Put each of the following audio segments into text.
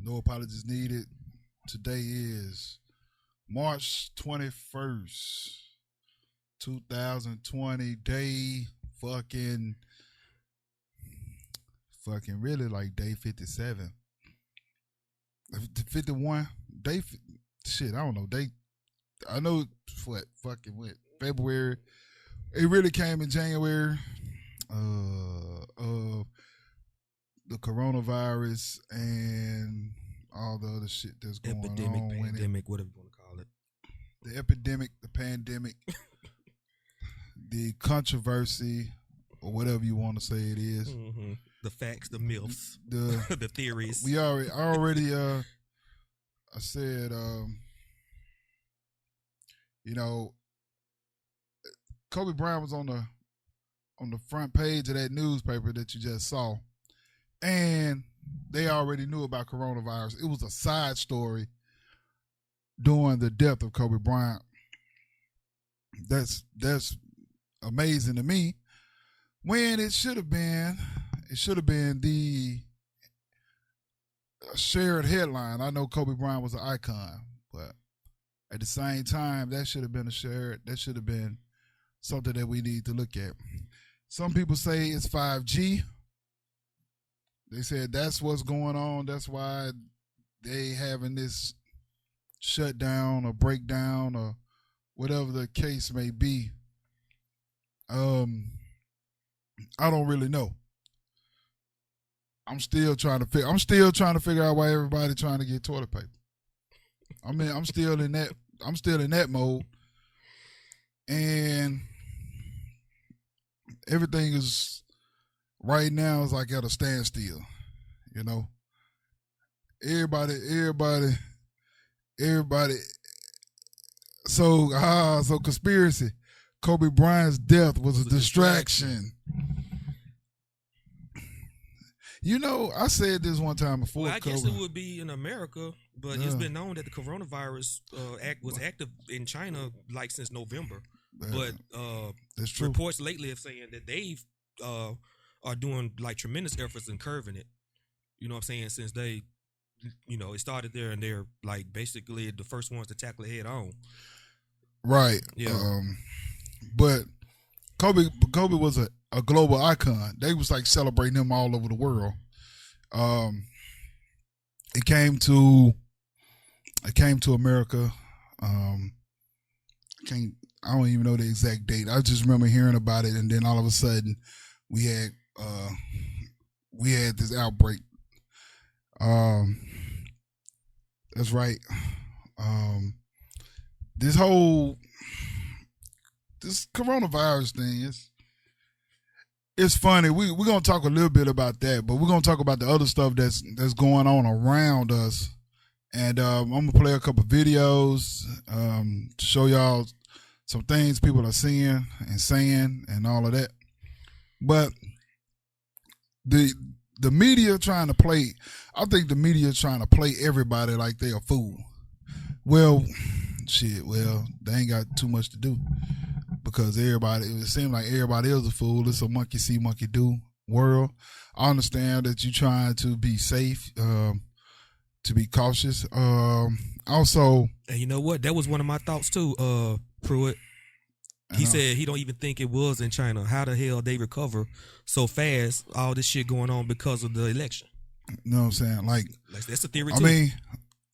No apologies needed. Today is March 21st, 2020. Day fucking really like day 57. 51. Day shit, I don't know. I know what February. It really came in January. The coronavirus and all the other shit that's going epidemic, on. pandemic, whatever you want to call it. The epidemic, the pandemic, the controversy, or whatever you want to say it is. Mm-hmm. The facts, the myths, The the theories. I said, Kobe Bryant was on the front page of that newspaper that you just saw, and they already knew about coronavirus. It was a side story during the death of Kobe Bryant. That's amazing to me. When it should have been the shared headline. I know Kobe Bryant was an icon, but at the same time, that should have been something that we need to look at. Some people say it's 5G. They said that's what's going on. That's why they having this shutdown or breakdown or whatever the case may be. I don't really know. I'm still trying to figure out why everybody trying to get toilet paper. I mean, I'm still in that mode. And everything is right now is like at a standstill, you know. Everybody. So conspiracy. Kobe Bryant's death was a distraction. You know, I said this one time before. Well, I guess it would be in America, but it's been known that the coronavirus was active in China like since November. But that's true. Reports lately are saying that they are doing like tremendous efforts in curbing it. You know what I'm saying? Since they, it started there, and they're like basically the first ones to tackle it head on. Right. Yeah. But Kobe was a global icon. They was like celebrating him all over the world. It came to America. I don't even know the exact date. I just remember hearing about it, and then all of a sudden we had this outbreak. That's right. This coronavirus thing it's funny. We're gonna talk a little bit about that, but we're gonna talk about the other stuff that's going on around us. And I'm gonna play a couple videos to show y'all some things people are seeing and saying and all of that. But the media trying to play, I think the media trying to play everybody like they a fool. Well, they ain't got too much to do because it seems like everybody is a fool. It's a monkey see, monkey do world. I understand that you're trying to be safe, to be cautious. Also, and you know what? That was one of my thoughts too, Pruitt. He said he don't even think it was in China. How the hell they recover so fast? All this shit going on because of the election. You know what I'm saying? Like that's a theory too. I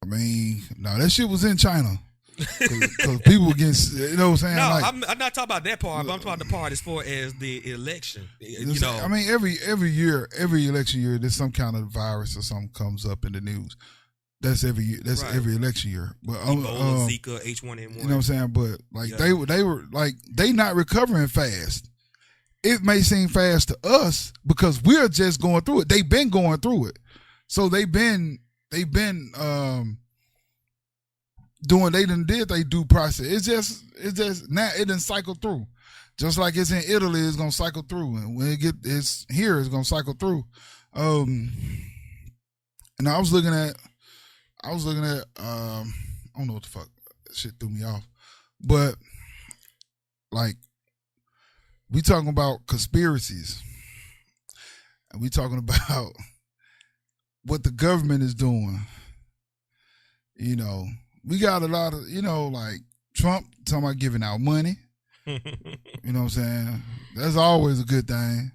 mean, no, that shit was in China. Because people get, you know what I'm saying? No, like, I'm not talking about that part, but I'm talking about the part as far as the election. I mean, every election year, there's some kind of virus or something comes up in the news. That's every year. That's right. Every election year. But Ebola, Zika, H1N1. You know what I'm saying? But like they were like they not recovering fast. It may seem fast to us because we're just going through it. They've been going through it, so they've been doing. They done did they due process. It's just now it done cycle through. Just like it's in Italy, it's gonna cycle through, and when it's here, it's gonna cycle through. And I was looking at. I don't know what the fuck. That shit threw me off. But, like, we talking about conspiracies. And we talking about what the government is doing. You know, we got a lot of, like Trump talking about giving out money. You know what I'm saying? That's always a good thing,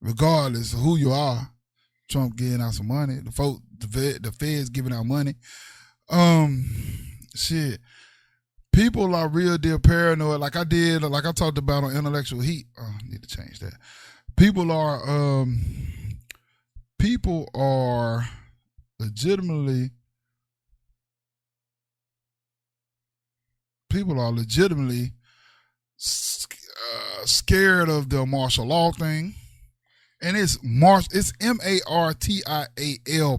regardless of who you are. Trump giving out some money. The feds giving out money. Shit. People are real deal paranoid, like I talked about on Intellectual Heat. Oh, I need to change that. People are legitimately scared of the martial law thing. And it's MARTIAL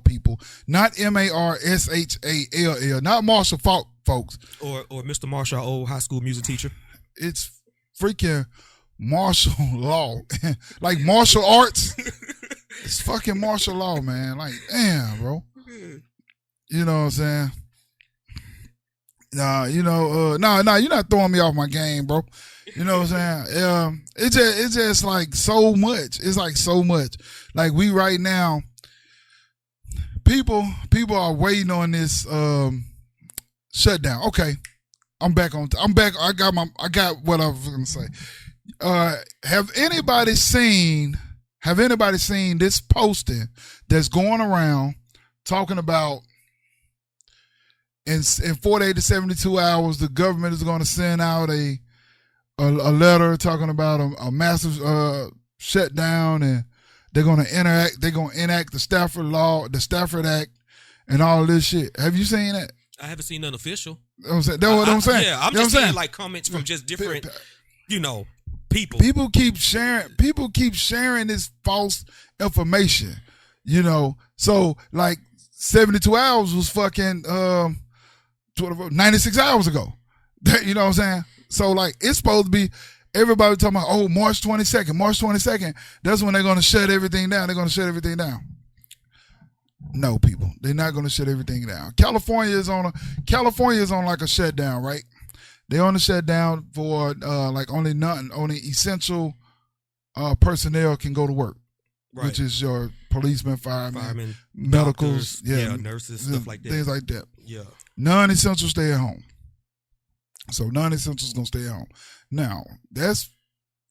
people, not MARSHALL, not martial folks. Or Mr. Marshall, our old high school music teacher. It's freaking martial law. Like martial arts. It's fucking martial law, man. Like, damn, bro. You know what I'm saying? Nah, you're not throwing me off my game, bro. You know what I'm saying? It's just like so much. It's like so much. Like we right now, people are waiting on this shutdown. Okay, I'm back. I got what I was gonna say. Have anybody seen this posting that's going around talking about in 48 to 72 hours the government is going to send out a letter talking about a massive shutdown, and they're going to enact the Stafford Act and all this shit. Have you seen that? I haven't seen nothing official. That's what I'm saying. Yeah, I'm just saying like comments from just different, people. People keep sharing this false information, So like 72 hours was fucking 96 hours ago. You know what I'm saying? So like it's supposed to be everybody talking about March 22nd. That's when they're gonna shut everything down. They're gonna shut everything down. No, people, they're not gonna shut everything down. California is on like a shutdown, right? They're on a shutdown for like only essential personnel can go to work, right. Which is your policemen, firemen, medicals, doctors, nurses, stuff like that, things like that. Yeah, non-essentials stay at home. So non-essentials gonna stay at home. Now that's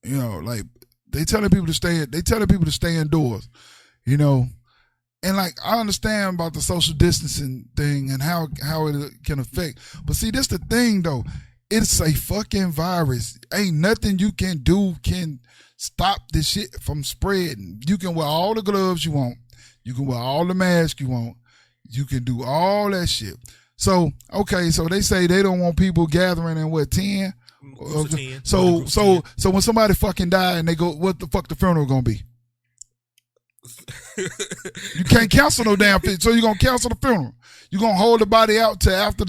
like they telling people to stay indoors, and like I understand about the social distancing thing and how it can affect. But see, this the thing though. It's a fucking virus. Ain't nothing you can do can stop this shit from spreading. You can wear all the gloves you want. You can wear all the masks you want. You can do all that shit. So, okay, so they say they don't want people gathering in 10? 10. So when somebody fucking die and they go, what the fuck the funeral gonna be? You can't cancel no damn thing. So you're gonna cancel the funeral. You're gonna hold the body out till after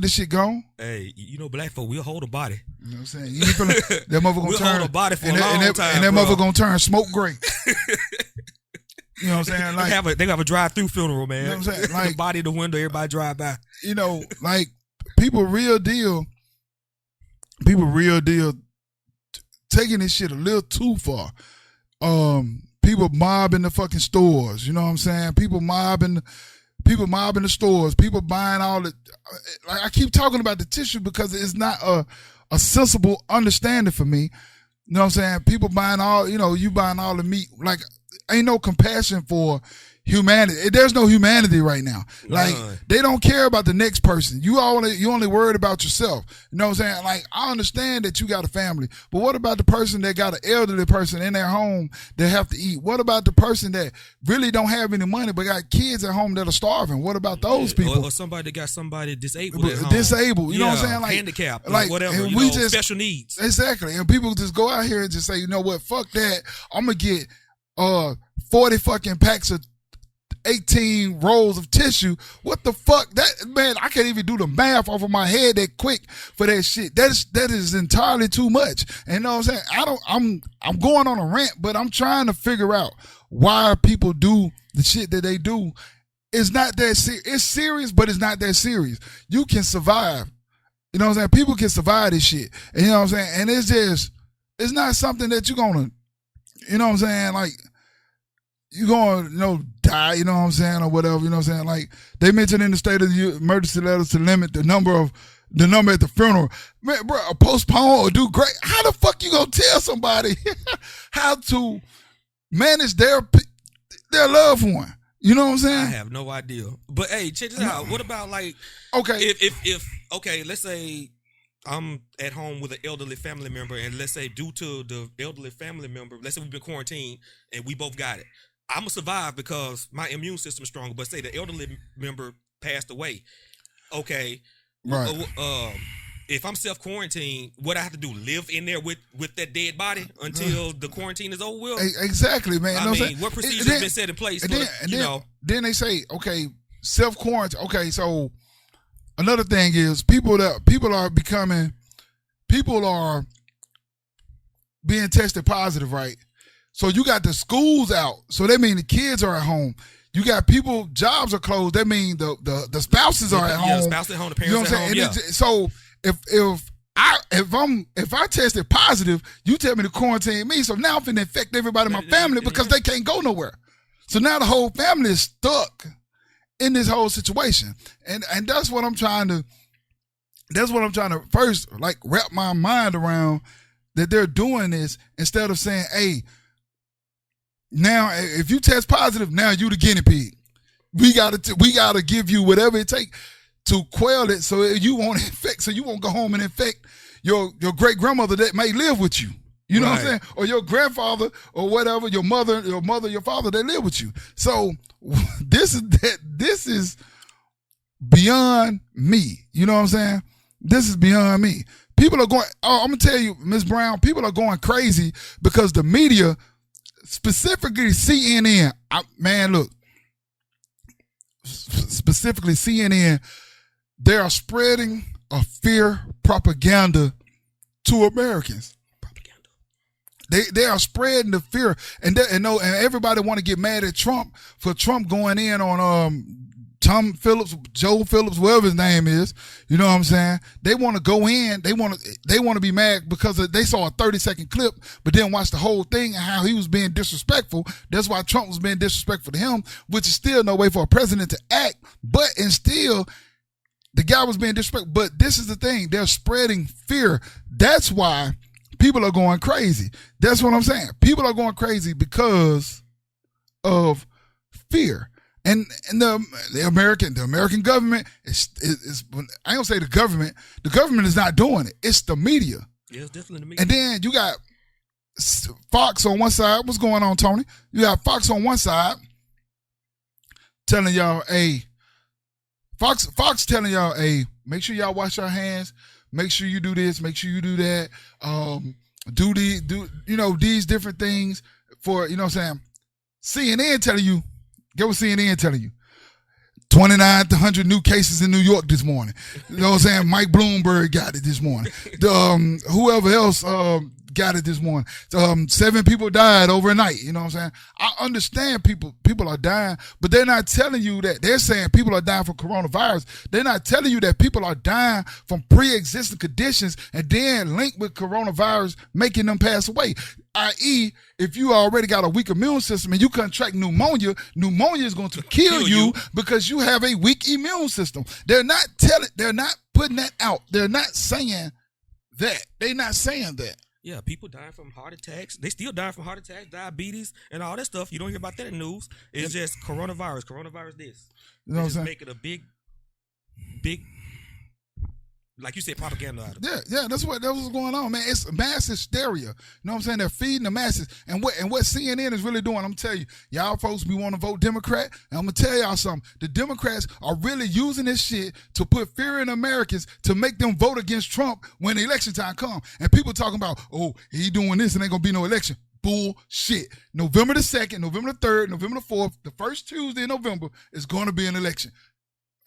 this shit gone? Hey, black folk, we'll hold a body. You know what I'm saying? You ain't that motherfucker gonna we'll turn hold a body for a long time. And that motherfucker gonna turn smoke gray. You know what I'm saying? Like they have a drive-through funeral, man. You know what I'm saying? Like the body in the window, everybody drive by. Like people real deal taking this shit a little too far. People mobbing the fucking stores. You know what I'm saying? People mobbing the stores, people buying all the, like I keep talking about the tissue because it's not a sensible understanding for me. You know what I'm saying? People buying all, you buying all the meat. Like ain't no compassion for humanity. There's no humanity right now. Like they don't care about the next person. You only worried about yourself. You know what I'm saying? Like I understand that you got a family, but what about the person that got an elderly person in their home that have to eat? What about the person that really don't have any money but got kids at home that are starving? What about those people? Or somebody that got somebody disabled at home. Disabled, you know what I'm saying? Like handicapped, like whatever. Special needs. Exactly. And people just go out here and just say, you know what? Fuck that. I'm gonna get 40 fucking packs of 18 rolls of tissue. What the fuck? That man, I can't even do the math off of my head that quick for that shit. That is entirely too much. And you know what I'm saying? I'm going on a rant, but I'm trying to figure out why people do the shit that they do. It's not that serious. It's serious, but it's not that serious. You can survive. You know what I'm saying? People can survive this shit. And you know what I'm saying? And it's not something that you're gonna, you know what I'm saying? Like, you going to die, you know what I'm saying, or whatever, you know what I'm saying? Like they mentioned in the state of the emergency letters to limit the number at the funeral. Man, bro, postpone or do great. How the fuck you gonna tell somebody how to manage their loved one? You know what I'm saying? I have no idea. But hey, check this out. What about like okay, if okay, let's say I'm at home with an elderly family member, and let's say due to the elderly family member, let's say we've been quarantined and we both got it. I'm gonna survive because my immune system is stronger. But say the elderly member passed away. Okay, right. If I'm self-quarantined, what I have to do, live in there with that dead body until the quarantine is over with? Exactly, man. I mean, what procedures have been set in place? Then they say, okay, self-quarantine. Okay, so another thing is people are being tested positive, right? So you got the schools out. So that means the kids are at home. You got people, jobs are closed. That means the spouses are at home. Yeah, spouses at home, the parents at home. Yeah. So if I tested positive, you tell me to quarantine me. So now I'm finna infect everybody in my family because they can't go nowhere. So now the whole family is stuck in this whole situation. And that's what I'm trying to first like wrap my mind around, that they're doing this instead of saying, hey, now if you test positive, now you the guinea pig. We gotta give you whatever it takes to quell it so you won't infect, so you won't go home and infect your great grandmother that may live with you. You know what I'm saying? Or your grandfather or whatever, your mother, your father, they live with you. So this is beyond me. You know what I'm saying? This is beyond me. People are going, I'm gonna tell you, Ms. Brown, people are going crazy because the media, specifically CNN, specifically CNN, they are spreading a fear propaganda to Americans. They are spreading the fear, and everybody want to get mad at Trump for Trump going in on Tom Phillips, Joe Phillips, whatever his name is. You know what I'm saying? They want to go in. They want to be mad because they saw a 30-second clip, but then watch the whole thing and how he was being disrespectful. That's why Trump was being disrespectful to him, which is still no way for a president to act. And still, the guy was being disrespectful. But this is the thing. They're spreading fear. That's why people are going crazy. That's what I'm saying. People are going crazy because of fear. And the American government is I don't say the government is not doing it. It's the media. Yeah, it's definitely the media. And then you got Fox on one side. What's going on, Tony? You got Fox on one side telling y'all, hey, Fox telling y'all, hey, make sure y'all wash your hands. Make sure you do this. Make sure you do that. Do these different things for, you know what I'm saying? CNN telling you, get what CNN telling you. 2,900 new cases in New York this morning. You know what I'm saying? Mike Bloomberg got it this morning. Whoever else got it this morning. 7 people died overnight. You know what I'm saying? I understand people are dying, but they're not telling you that. They're saying people are dying from coronavirus. They're not telling you that people are dying from pre-existing conditions and then linked with coronavirus making them pass away. I.e., if you already got a weak immune system and you contract pneumonia is going to kill you because you have a weak immune system. They're not putting that out. They're not saying that. They're not saying that. Yeah, people dying from heart attacks. They still dying from heart attacks, diabetes, and all that stuff. You don't hear about that in the news. It's just coronavirus this. You know what I'm saying? Making a big, like you said, propaganda out of it. Yeah, that's what's going on, man. It's mass hysteria. You know what I'm saying? They're feeding the masses. And what CNN is really doing, I'm telling you, y'all folks, we want to vote Democrat. And I'm going to tell y'all something. The Democrats are really using this shit to put fear in Americans to make them vote against Trump when the election time comes. And people talking about, oh, he doing this and ain't going to be no election. Bullshit. November the 2nd, November the 3rd, November the 4th, the first Tuesday in November is going to be an election.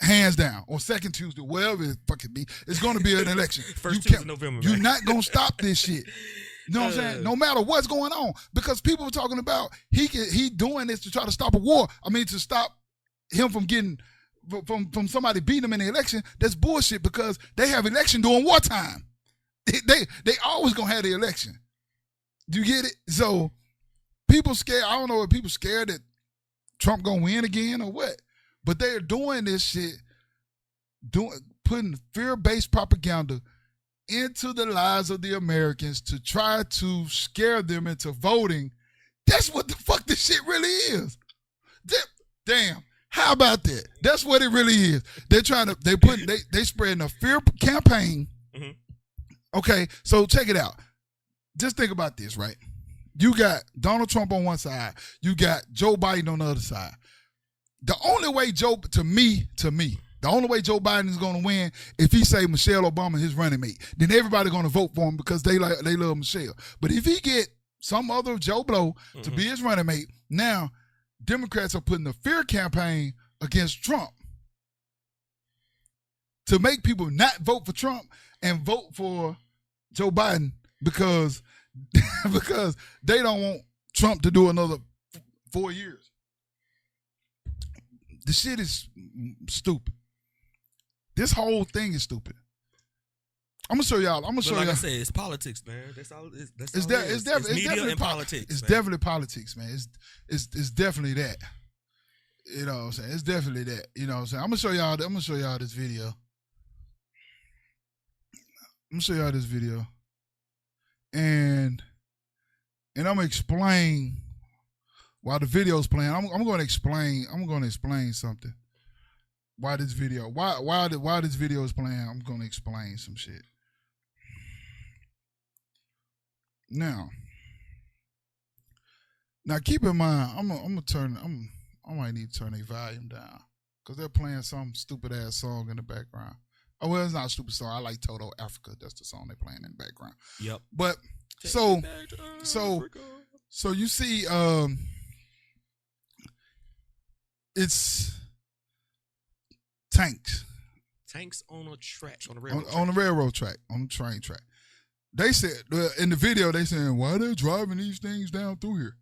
Hands down, or second Tuesday, wherever it fucking be, it's going to be an election. First Tuesday in November. You're not going to stop this shit. You know what I'm saying? No matter what's going on, because people are talking about he doing this to try to stop a war. I mean, to stop him from getting from somebody beating him in the election. That's bullshit because they have election during wartime. They always gonna have the election. Do you get it? So people scared. I don't know if people scared that Trump gonna win again or what? But they're doing this shit, putting fear-based propaganda into the lives of the Americans to try to scare them into voting. That's what the fuck this shit really is. Damn. How about that? That's what it really is. They spreading a fear campaign. Mm-hmm. Okay, so check it out. Just think about this, right? You got Donald Trump on one side. You got Joe Biden on the other side. The only way the only way Joe Biden is going to win if he say Michelle Obama is his running mate. Then everybody going to vote for him because they love Michelle. But if he get some other Joe Blow to be his running mate, now Democrats are putting a fear campaign against Trump to make people not vote for Trump and vote for Joe Biden because they don't want Trump to do another 4 years. The shit is stupid. This whole thing is stupid. I'm gonna show y'all. I said, it's politics, man. That's all. It's definitely politics. It's definitely politics, man. It's definitely that. You know what I'm saying? It's definitely that. You know what I'm saying? I'm gonna show y'all this video. I'm gonna show y'all this video, and I'm gonna explain while the video's playing. I'm gonna explain something. Why this video is playing? I'm gonna explain some shit. Now keep in mind, I might need to turn their volume down because they're playing some stupid ass song in the background. Oh well, it's not a stupid song. I like Toto Africa. That's the song they're playing in the background. Yep. But so you see, it's tanks on a track, on the railroad track, on the train track. They said in the video, they saying, why are they driving these things down through here?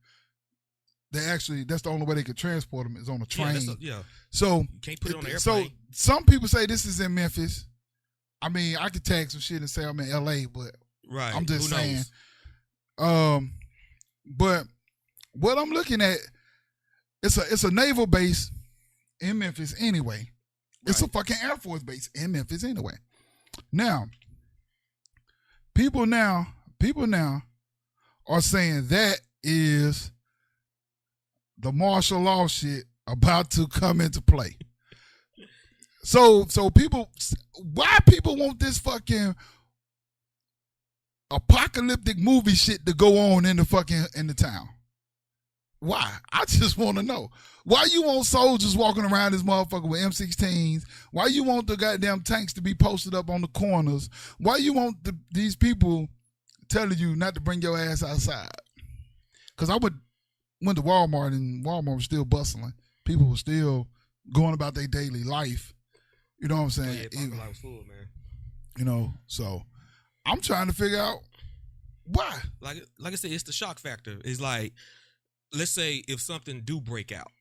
That's the only way they could transport them is on a train. So you can't put it on the airplane. So some people say this is in Memphis. I mean, I could tag some shit and say I'm in LA, but right. I'm just saying. But what I'm looking at, it's a naval base in Memphis anyway. Right. It's a fucking Air Force base in Memphis anyway. Now, people now are saying that is the martial law shit about to come into play. So why people want this fucking apocalyptic movie shit to go on in the town? Why? I just want to know. Why you want soldiers walking around this motherfucker with M16s? Why you want the goddamn tanks to be posted up on the corners? Why you want these people telling you not to bring your ass outside? Because I went to Walmart and Walmart was still bustling. People were still going about their daily life. You know what I'm saying? Yeah, life was full, man. You know, so I'm trying to figure out why. Like I said, it's the shock factor. It's like, let's say if something do break out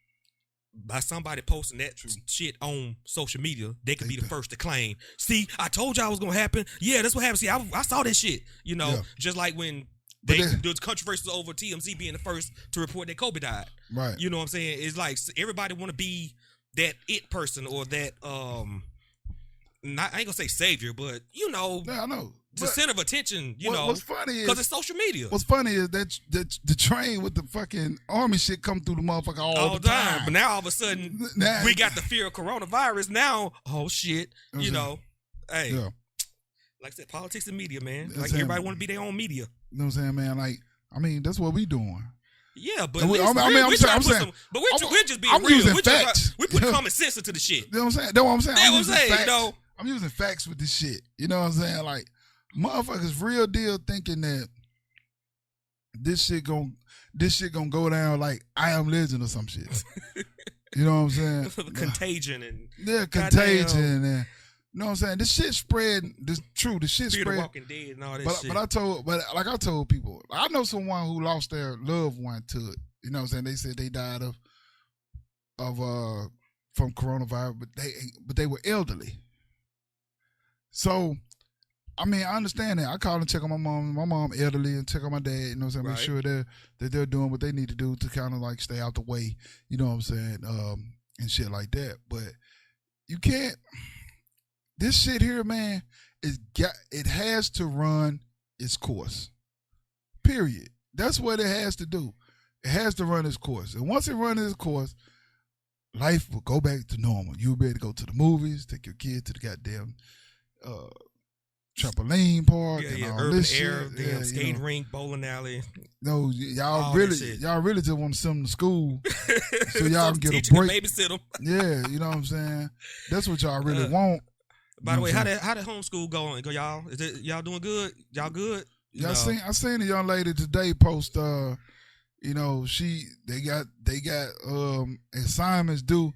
by somebody posting that shit on social media, they could be the first to claim, see, I told y'all it was going to happen. Yeah, that's what happened. See, I saw that shit. You know, just like when there's controversy over TMZ being the first to report that Kobe died. Right. You know what I'm saying? It's like everybody want to be that it person or that, I ain't going to say savior, but, you know. Yeah, I know. The center of attention, you know, what's funny is because it's social media. What's funny is that the train with the fucking army shit come through the motherfucker all the time. But now all of a sudden we got the fear of coronavirus. Now, oh shit, you know, hey, like I said, politics and media, man. Like everybody want to be their own media. You know what I'm saying, man? Like, I mean, that's what we doing. Yeah, but we're just being real. We put common sense into the shit. You know what I'm saying? That's what I'm saying. That's what I'm saying. You know, I'm using facts with this shit. You know what I'm saying? Like. Motherfuckers real deal thinking that this shit gonna go down like I Am Legend or some shit. You know what I'm saying? Contagion and contagion and you know what I'm saying? This shit spread. The shit Fear spread. The Walking Dead and all that shit. But I told people, I know someone who lost their loved one to it. You know what I'm saying? They said they died from coronavirus, but they were elderly. So I mean, I understand that. I call and check on my mom. My mom elderly, and check on my dad. You know what I'm saying? Right. Make sure that they're doing what they need to do to kind of like stay out the way. You know what I'm saying? And shit like that. But you can't. This shit here, man, it has to run its course. Period. That's what it has to do. It has to run its course. And once it runs its course, life will go back to normal. You'll be able to go to the movies, take your kid to the goddamn trampoline park and all urban this air, shit. damn skating rink, bowling alley. No, y'all really just want to send them to school so y'all can get a break. Can babysit them. Yeah, you know what I'm saying? That's what y'all really want. By the way, how did homeschool going? Go y'all? Is it y'all doing good? Y'all good? Yeah, I seen a young lady today post you know, they got assignments due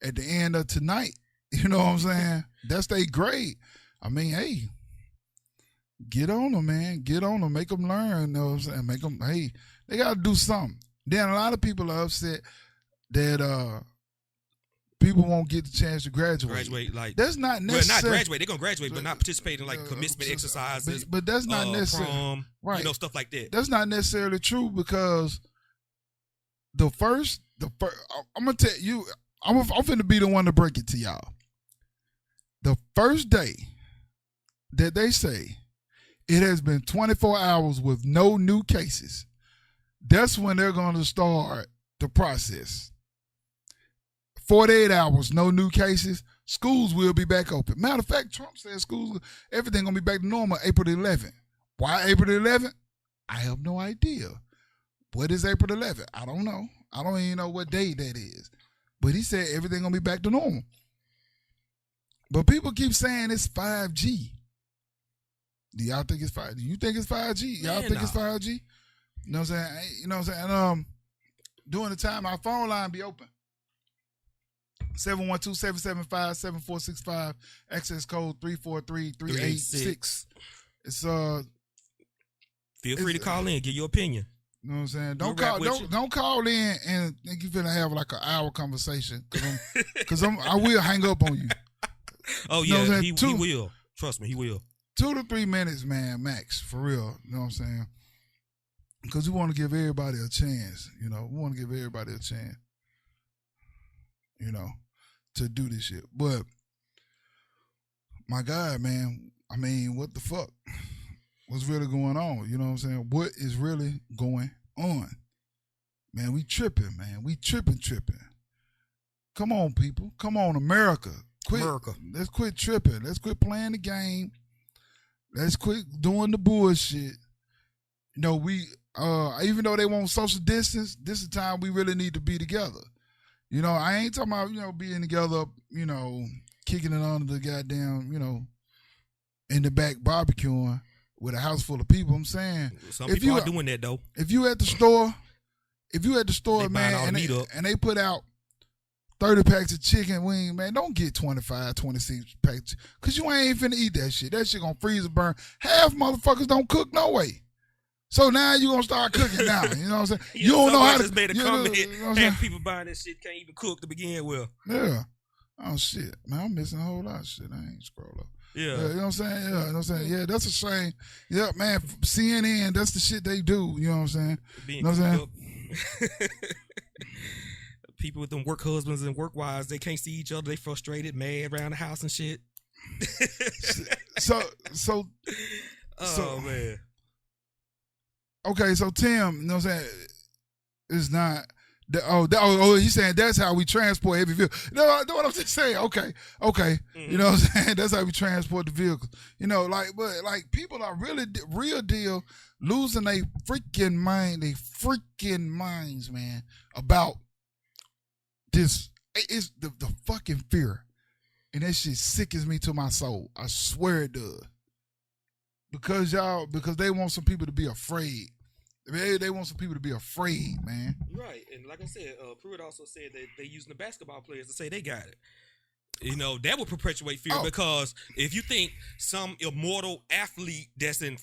at the end of tonight. You know what I'm saying? That's their grade. I mean, hey, get on them, man. Get on them. Make them learn. You know what I'm saying? Make them, hey, they got to do something. Then a lot of people are upset that people won't get the chance to graduate. Like that's not necessary. Well, not graduate. They're gonna graduate, but not participate in like commencement exercises. But that's not necessary. Prom, right? You know, stuff like that. That's not necessarily true because the first, I'm gonna tell you, I'm finna be the one to break it to y'all. The first day that they say it has been 24 hours with no new cases, that's when they're going to start the process. 48 hours, no new cases, schools will be back open. Matter of fact, Trump said schools, everything going to be back to normal April the 11th. Why April the 11th? I have no idea. What is April the 11th? I don't know. I don't even know what day that is. But he said everything going to be back to normal. But people keep saying it's 5G. Do y'all think it's 5G? Do you think it's 5G? Y'all think it's 5G? You know what I'm saying? You know what I'm saying? And during the time, our phone line be open. 712-775-7465. Access code 343-386. It's Feel free to call in, give your opinion. You know what I'm saying? Don't call in and think you're finna have like an hour conversation because I will hang up on you. Oh yeah, you know he will. Trust me, he will. 2 to 3 minutes, man, max, for real. You know what I'm saying? Because we want to give everybody a chance. You know, we want to give everybody a chance. You know, to do this shit. But my God, man, I mean, what the fuck? What's really going on? You know what I'm saying? What is really going on? Man, we tripping, man. We tripping. Come on, people. Come on, America. Let's quit tripping. Let's quit playing the game. Let's quit doing the bullshit. You know, we even though they want social distance, this is the time we really need to be together. You know, I ain't talking about, you know, being together, you know, kicking it under the goddamn, you know, in the back barbecuing with a house full of people. I'm saying some people are doing that though. If you at the store, man, and they put out 30 packs of chicken wing, man, don't get 25, 26 packs because you ain't finna eat that shit. That shit gonna freeze and burn. Half motherfuckers don't cook no way. So now you gonna start cooking now. You know what I'm saying? You don't know how to. Made a comment. Half people buying that shit can't even cook to begin with. Yeah. Oh shit, man, I'm missing a whole lot of shit. I ain't scroll up. Yeah. You know what I'm saying? Yeah, you know what I'm saying? Yeah, that's a shame. Yeah, man, CNN, that's the shit they do. You know what I'm saying? You know what I'm saying? People with them work husbands and work wives, they can't see each other. They frustrated, mad around the house and shit. so man. Okay, so Tim, you know what I'm saying? It's not. He's saying that's how we transport heavy vehicles. No, what I'm just saying. Okay. Mm-hmm. You know what I'm saying? That's how we transport the vehicles. You know, but people are really real deal losing their freaking minds, man, about this. It's the fucking fear, and that shit sickens me to my soul. I swear it does. Because they want some people to be afraid. They want some people to be afraid, man. Right, and like I said, Pruitt also said that they using the basketball players to say they got it. You know, that would perpetuate fear because if you think some immortal athlete that's in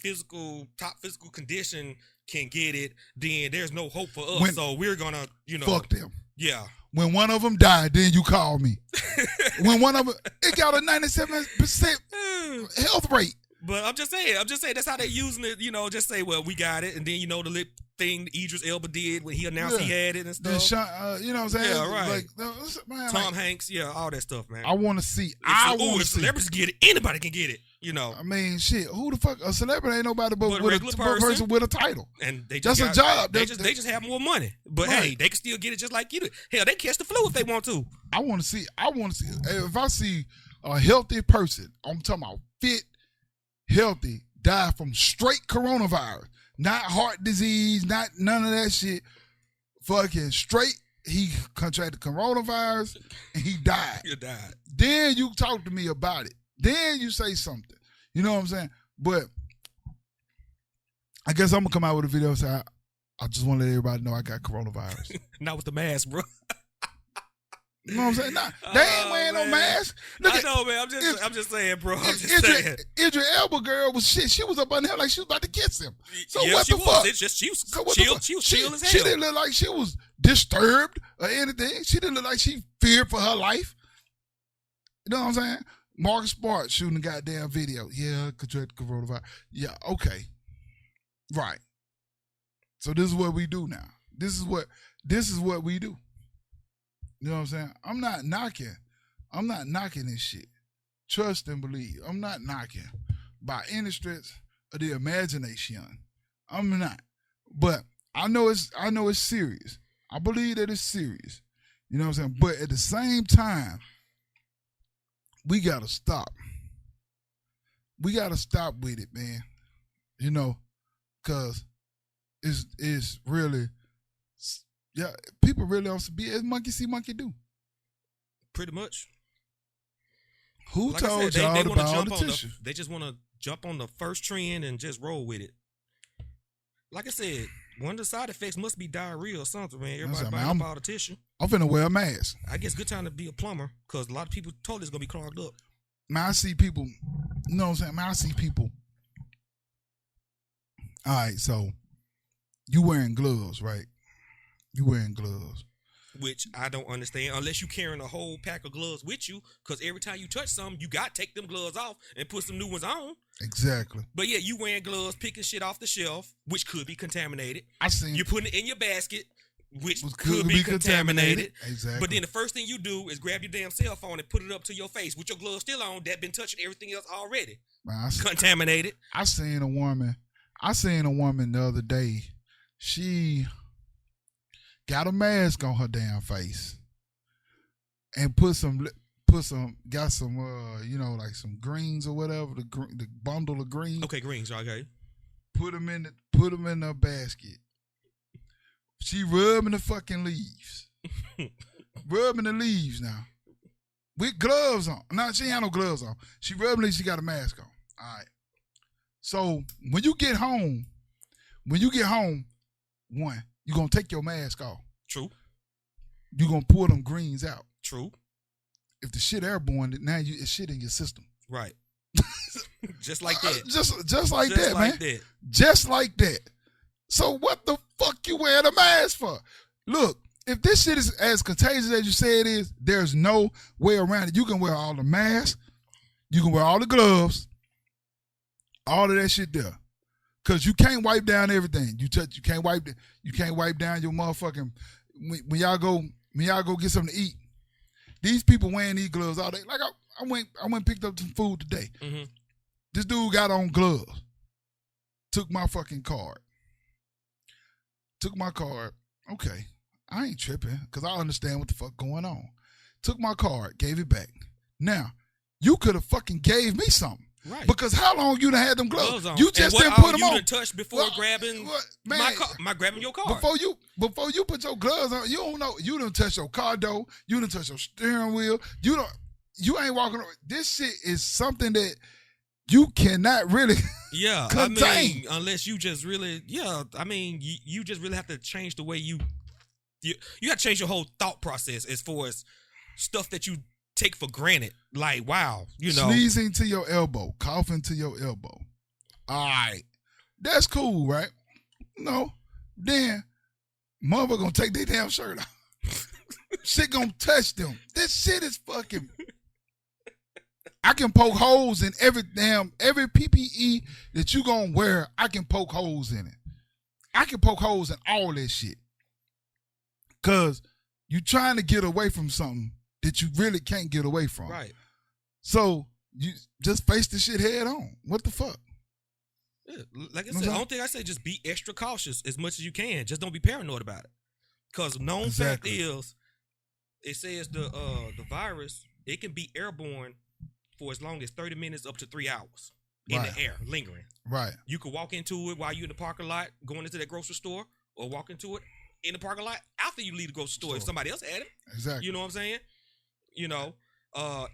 top physical condition can get it, then there's no hope for us. So we're gonna, fuck them. Yeah. When one of them died, then you call me. When one of them, it got a 97% health rate. But I'm just saying that's how they using it. Just say, well, we got it, and then the lip thing Idris Elba did when he announced he had it and stuff. You know what I'm saying? Yeah, right. Man, Tom Hanks, all that stuff, man. I want to see. If celebrities get it, anybody can get it. I mean, shit. Who the fuck? A celebrity ain't nobody but a with regular a person with a title. And that's a job. They just have more money. But hey, they can still get it just like you do. Hell, they catch the flu if they want to. I want to see. If I see a healthy person, I'm talking about fit, healthy, die from straight coronavirus, not heart disease, not none of that shit. Fucking straight. He contracted coronavirus and he died. He died. Then you talk to me about it. Then you say something. You know what I'm saying? But I guess I'm going to come out with a video and say, I just want to let everybody know I got coronavirus. Not with the mask, bro. You know what I'm saying? Nah, they ain't wearing no mask. I know, man. I'm just saying, bro. I'm just saying. Idris Elba girl was shit. She was up on him like she was about to kiss him. So yeah, what the fuck? It's just she was chill. She was chill as hell. She didn't look like she was disturbed or anything. She didn't look like she feared for her life. You know what I'm saying? Marcus Smart shooting a goddamn video. Yeah, contracted coronavirus. Yeah, okay. Right. So this is what we do now. This is what we do. You know what I'm saying? I'm not knocking this shit. Trust and believe. I'm not knocking by any stretch of the imagination. I'm not. But I know it's serious. I believe that it's serious. You know what I'm saying? But at the same time, we gotta stop. We gotta stop with it, man. Cause it's really, yeah, people really don't be as monkey see, monkey do. Pretty much. Who like told said, y'all they to buy all the tissue? They just want to jump on the first trend and just roll with it. Like I said, one of the side effects must be diarrhea or something, man. Everybody buying up all the tissue. I'm finna wear a mask. I guess good time to be a plumber because a lot of people told it's going to be clogged up. Man, I see people, you know what I'm saying? Man, I see people. All right, so you wearing gloves, right? You wearing gloves. Which I don't understand unless you carrying a whole pack of gloves with you because every time you touch something, you got to take them gloves off and put some new ones on. Exactly. But yeah, you wearing gloves, picking shit off the shelf, which could be contaminated. You're putting it in your basket, which could be contaminated. Exactly. But then the first thing you do is grab your damn cell phone and put it up to your face with your gloves still on that been touching everything else already. Man, contaminated. I seen a woman the other day. She got a mask on her damn face and got some like some greens or whatever, the bundle of greens. Okay, greens, okay. Put them in her basket. She rubbing the fucking leaves. Rubbing the leaves now. With gloves on. No, she ain't had no gloves on. She rubbing leaves, she got a mask on. All right. So when you get home, one, you're going to take your mask off. True. You're going to pour them greens out. True. If the shit airborne, now it's shit in your system. Right. Just like that. Just like that, man. Just like that. So what the fuck you wearing a mask for? Look, if this shit is as contagious as you say it is, there's no way around it. You can wear all the masks. You can wear all the gloves. All of that shit there. Cause you can't wipe down everything. You can't wipe down your motherfucking when y'all go get something to eat. These people wearing these gloves all day. Like I went and picked up some food today. Mm-hmm. This dude got on gloves. Took my fucking card. Took my card. Okay. I ain't tripping because I understand what the fuck going on. Took my card, gave it back. Now, you could have fucking gave me something. Right. Because how long you done had them gloves on? You just didn't put them on. You done touched before grabbing grabbing your car. Before you put your gloves on, you don't know. You done touch your car door. You done touch your steering wheel. You ain't walking around. This shit is something that you cannot really contain. I mean, unless you just really, you just really have to change the way you have to change your whole thought process as far as stuff that you take for granted. Like, wow, sneezing to your elbow, coughing to your elbow. All right, that's cool, right? No, then mother gonna take their damn shirt off. Shit gonna touch them. This shit is fucking I can poke holes in every PPE that you gonna wear. I can poke holes in it. I can poke holes in all that shit. Cause you trying to get away from something that you really can't get away from. Right. So you just face the shit head on. What the fuck? Yeah, like I said, the only thing I say, just be extra cautious as much as you can. Just don't be paranoid about it. Because known fact is, it says the virus, it can be airborne for as long as 30 minutes up to 3 hours in the air, lingering. Right. You could walk into it while you're in the parking lot going into that grocery store, or walk into it in the parking lot after you leave the grocery store if somebody else had it. Exactly. You know what I'm saying? You know,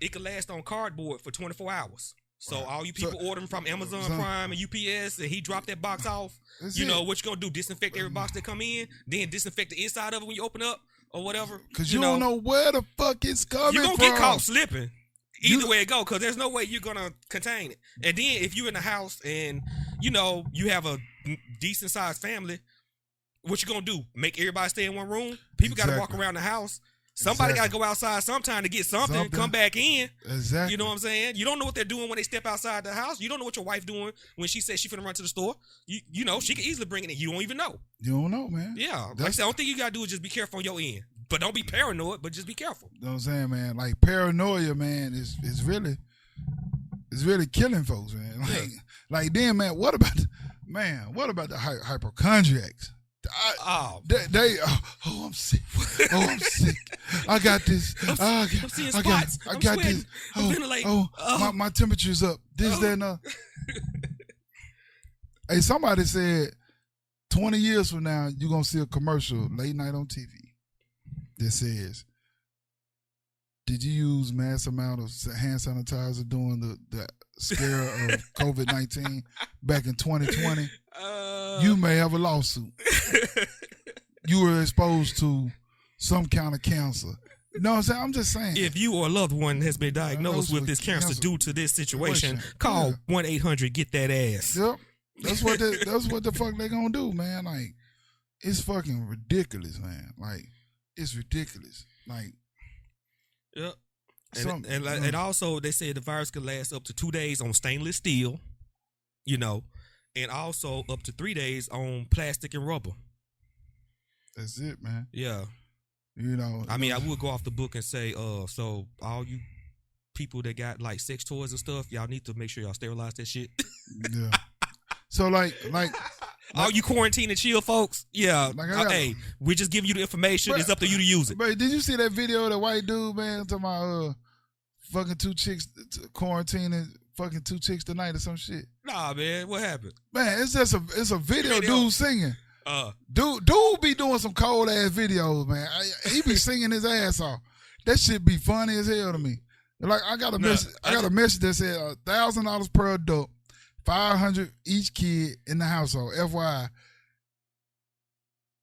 it could last on cardboard for 24 hours. So all you people ordering from Amazon Prime and UPS, and he dropped that box off, you know, what you gonna do? Disinfect every box that come in, then disinfect the inside of it when you open up or whatever. Because you don't know where the fuck it's coming from. You're going to get caught slipping. Either way it go, because there's no way you're going to contain it. And then if you're in the house and, you know, you have a decent-sized family, what you going to do? Make everybody stay in one room? People got to walk around the house. Somebody got to go outside sometime to get something, come back in. Exactly. You know what I'm saying? You don't know what they're doing when they step outside the house. You don't know what your wife doing when she says she finna run to the store. You know, she can easily bring it in. You don't even know. You don't know, man. Yeah. Like I said, the only thing you got to do is just be careful on your end. But don't be paranoid, but just be careful. You know what I'm saying, man? Like, paranoia, man, is really killing folks, man. Like then, man, what about the hypochondriacs? I'm sick. I'm sick. I got this. I'm seeing spots. I got this. My temperature's up. This, that, and that. Hey, somebody said 20 years from now, you're going to see a commercial late night on TV that says, did you use mass amount of hand sanitizer during the scare of COVID-19 back in 2020? You may have a lawsuit. You were exposed to some kind of cancer. You know what I'm saying? I'm just saying. If you or a loved one has been diagnosed with this cancer due to this situation, call 1-800 get that ass. Yep. That's what the fuck they gonna do, man. Like, it's fucking ridiculous, man. Like, it's ridiculous. Like, yep. And also they said the virus could last up to 2 days on stainless steel, you know, and also up to 3 days on plastic and rubber. That's it, man. Yeah. You know, I mean, I would go off the book and say, so all you people that got like sex toys and stuff, y'all need to make sure y'all sterilize that shit. Yeah. So like all you quarantine and chill folks, yeah. Hey, we're just giving you the information. It's up to you to use it. But did you see that video of the white dude, man, talking about fucking 2 chicks quarantining, fucking 2 chicks tonight or some shit? Nah, man, what happened? Man, it's a video dude singing. Dude be doing some cold ass videos, man. He be singing his ass off. That shit be funny as hell to me. Like, I got a message that said $1,000 per adult, $500 each kid in the household. FYI,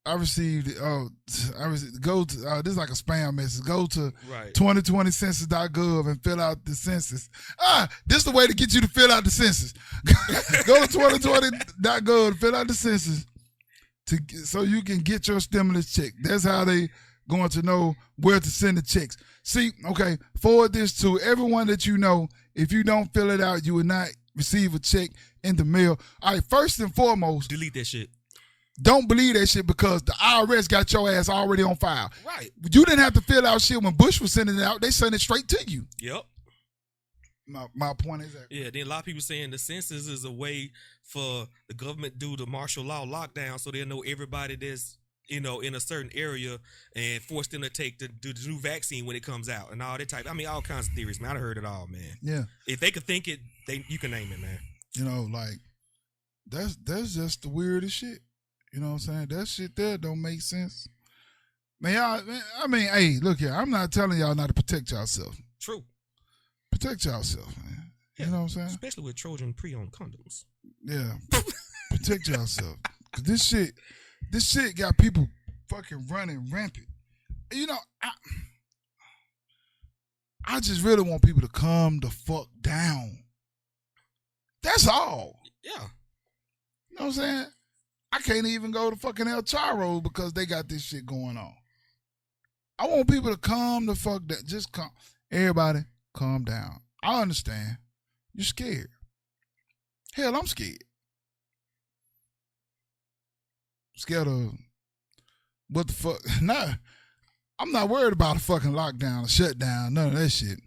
I received. Go to this is like a spam message. Go to 2020census.gov and fill out the census. This is the way to get you to fill out the census. Go to 2020.gov and fill out the census so you can get your stimulus check. That's how they going to know where to send the checks. See, okay, forward this to everyone that you know. If you don't fill it out, you will not receive a check in the mail. All right, first and foremost, delete that shit. Don't believe that shit because the IRS got your ass already on file. Right. You didn't have to fill out shit when Bush was sending it out. They sent it straight to you. Yep. My point is that. Yeah, then a lot of people saying the census is a way for the government to do the martial law lockdown so they'll know everybody that's, you know, in a certain area and force them to take the new vaccine when it comes out and all that type. I mean, all kinds of theories, man. I heard it all, man. Yeah. If they could think it, you can name it, man. You know, like, that's just the weirdest shit. You know what I'm saying? That shit there don't make sense. Man, I mean, hey, look here. I'm not telling y'all not to protect yourself. True. Protect yourself, man. Yeah, you know what I'm saying? Especially with Trojan pre-owned condoms. Yeah. Protect yourself. Cause this shit got people fucking running rampant. You know, I just really want people to calm the fuck down. That's all. Yeah. You know what I'm saying? I can't even go to fucking El Charo because they got this shit going on. I want people to calm the fuck down. Just calm. Everybody, calm down. I understand. You're scared. Hell, I'm scared. Scared of what the fuck? Nah, I'm not worried about a fucking lockdown, a shutdown, none of that shit.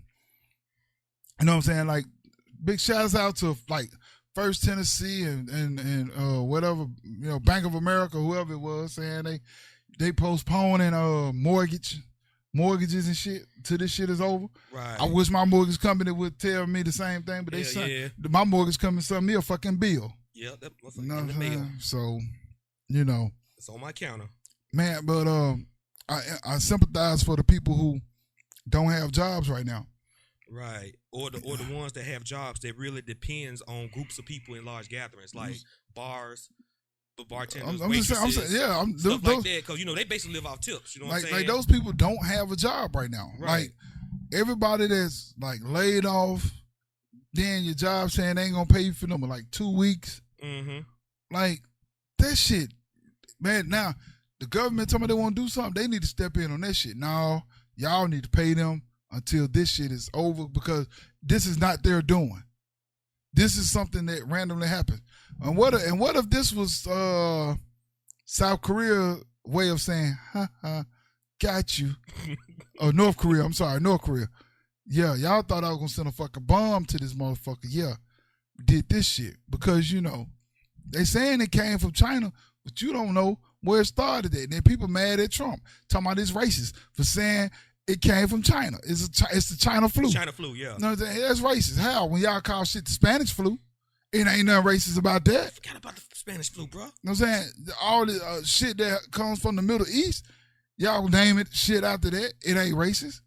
You know what I'm saying? Like, big shouts out to like First Tennessee and whatever, you know, Bank of America, whoever it was, saying they postponing mortgages and shit till this shit is over. Right. I wish my mortgage company would tell me the same thing, but my mortgage company sent me a fucking bill. Yeah, that was You know in what the I'm mail. saying? So, you know, It's on my counter. man. But I sympathize for the people who don't have jobs right now. Right. Or the ones that have jobs that really depends on groups of people in large gatherings, like bars, bartenders, waitresses, I'm saying, yeah, stuff like that. Because, you know, they basically live off tips. You know what I'm saying? Like those people don't have a job right now. Right. Like everybody that's like laid off, then your job saying they ain't gonna pay you for them in like 2 weeks. Mm-hmm. Like that shit, man. Now the government told me they want to do something. They need to step in on that shit. No, y'all need to pay them until this shit is over because this is not their doing. This is something that randomly happened. And what if this was South Korea way of saying, got you. Or North Korea, I'm sorry, North Korea. Yeah, y'all thought I was gonna send a fucking bomb to this motherfucker. Yeah, did this shit. Because, you know, they saying it came from China, but you don't know where it started at. And then people mad at Trump, talking about this racist for saying it came from China. It's the China flu. China flu, yeah. You know what I'm saying? That's racist. How? When y'all call shit the Spanish flu, it ain't nothing racist about that. Forgot about the Spanish flu, bro. You know what I'm saying? All the shit that comes from the Middle East, y'all name it shit after that. It ain't racist.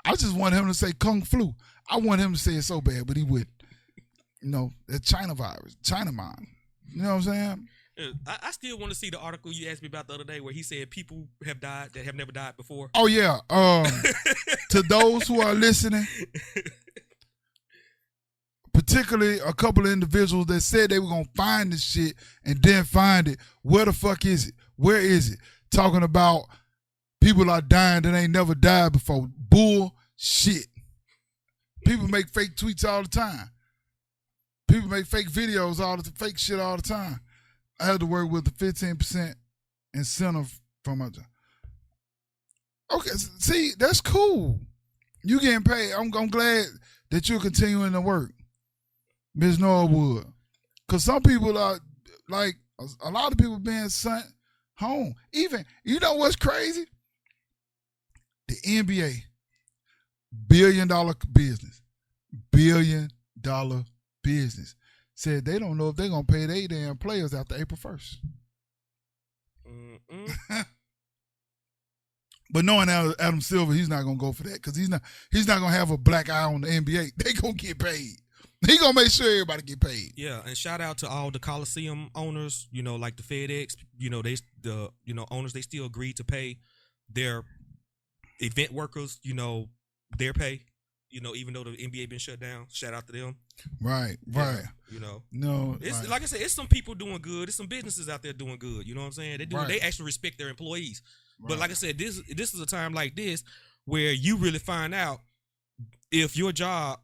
I just want him to say Kung Flu. I want him to say it so bad, but he wouldn't. You know, that China virus, China mind. You know what I'm saying? I still want to see the article you asked me about the other day where he said people have died that have never died before. Oh, yeah. To those who are listening, particularly a couple of individuals that said they were going to find this shit and didn't find it. Where the fuck is it? Where is it? Talking about people are dying that ain't never died before. Bullshit. People make fake tweets all the time. People make fake videos, fake shit all the time. I had to work with the 15% incentive from my job. Okay, see, that's cool. You getting paid. I'm glad that you're continuing to work, Ms. Norwood. Because some people are, like, a lot of people being sent home. Even, you know what's crazy? The NBA, $1 billion business, $1 billion business, said they don't know if they're going to pay their damn players after April 1st. But knowing Adam Silver, he's not going to go for that because he's not going to have a black eye on the NBA. They going to get paid. He going to make sure everybody get paid. Yeah, and shout out to all the Coliseum owners, you know, like the FedEx, you know, owners, they still agreed to pay their event workers, you know, their pay. You know, even though the NBA been shut down, shout out to them. Right. You know, no, it's right. Like I said, it's some people doing good. It's some businesses out there doing good. You know what I'm saying? They actually respect their employees. Right. But like I said, this is a time like this where you really find out if your job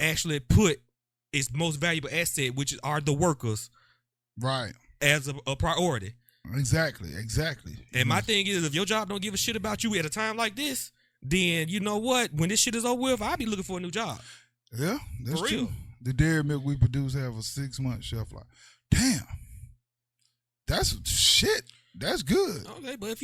actually put its most valuable asset, which are the workers, right, as a priority. Exactly. And my thing is, if your job don't give a shit about you at a time like this, then you know what? When this shit is over with, I'll be looking for a new job. Yeah, that's for real. True. The dairy milk we produce have a 6-month shelf life. Damn, that's shit. That's good. Okay, but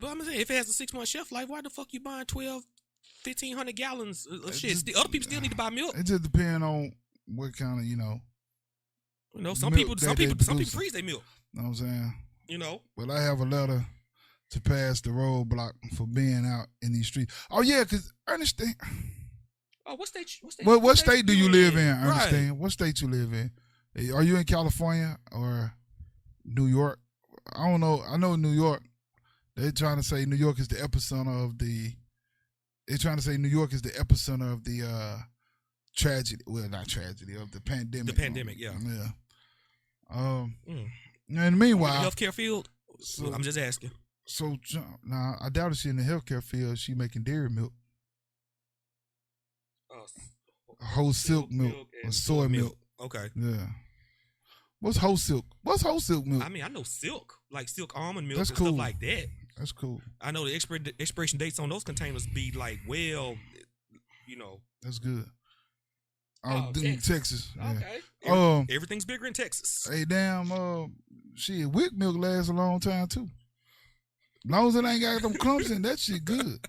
I'm saying if it has a 6-month shelf life, why the fuck you buying 1,500 gallons of shit? Other people still need to buy milk. It just depends on what kind of, You know, some people freeze their milk. You know what I'm saying? You know. But I have a letter to pass the roadblock for being out in these streets. Oh yeah, because Ernestine. Oh, what state? What state do you live in, Ernestine? Right. What state you live in? Are you in California or New York? I don't know. I know New York. They're trying to say New York is the epicenter of the. They're trying to say New York is the epicenter of the tragedy. Well, not tragedy, of the pandemic. The pandemic, yeah. And meanwhile, the healthcare field. So, I'm just asking. So now I doubt if she's in the healthcare field. She making dairy milk. Whole silk milk or and soy milk. Okay. Yeah. What's whole silk? What's whole silk milk? I mean, I know silk, like silk almond milk That's and cool. stuff like that. That's cool. I know the expiration dates on those containers be like, well, That's good. Texas. Texas. Yeah. Okay. Everything's bigger in Texas. Hey, damn, shit, wick milk lasts a long time too. As long as it ain't got them clumps in, that shit good.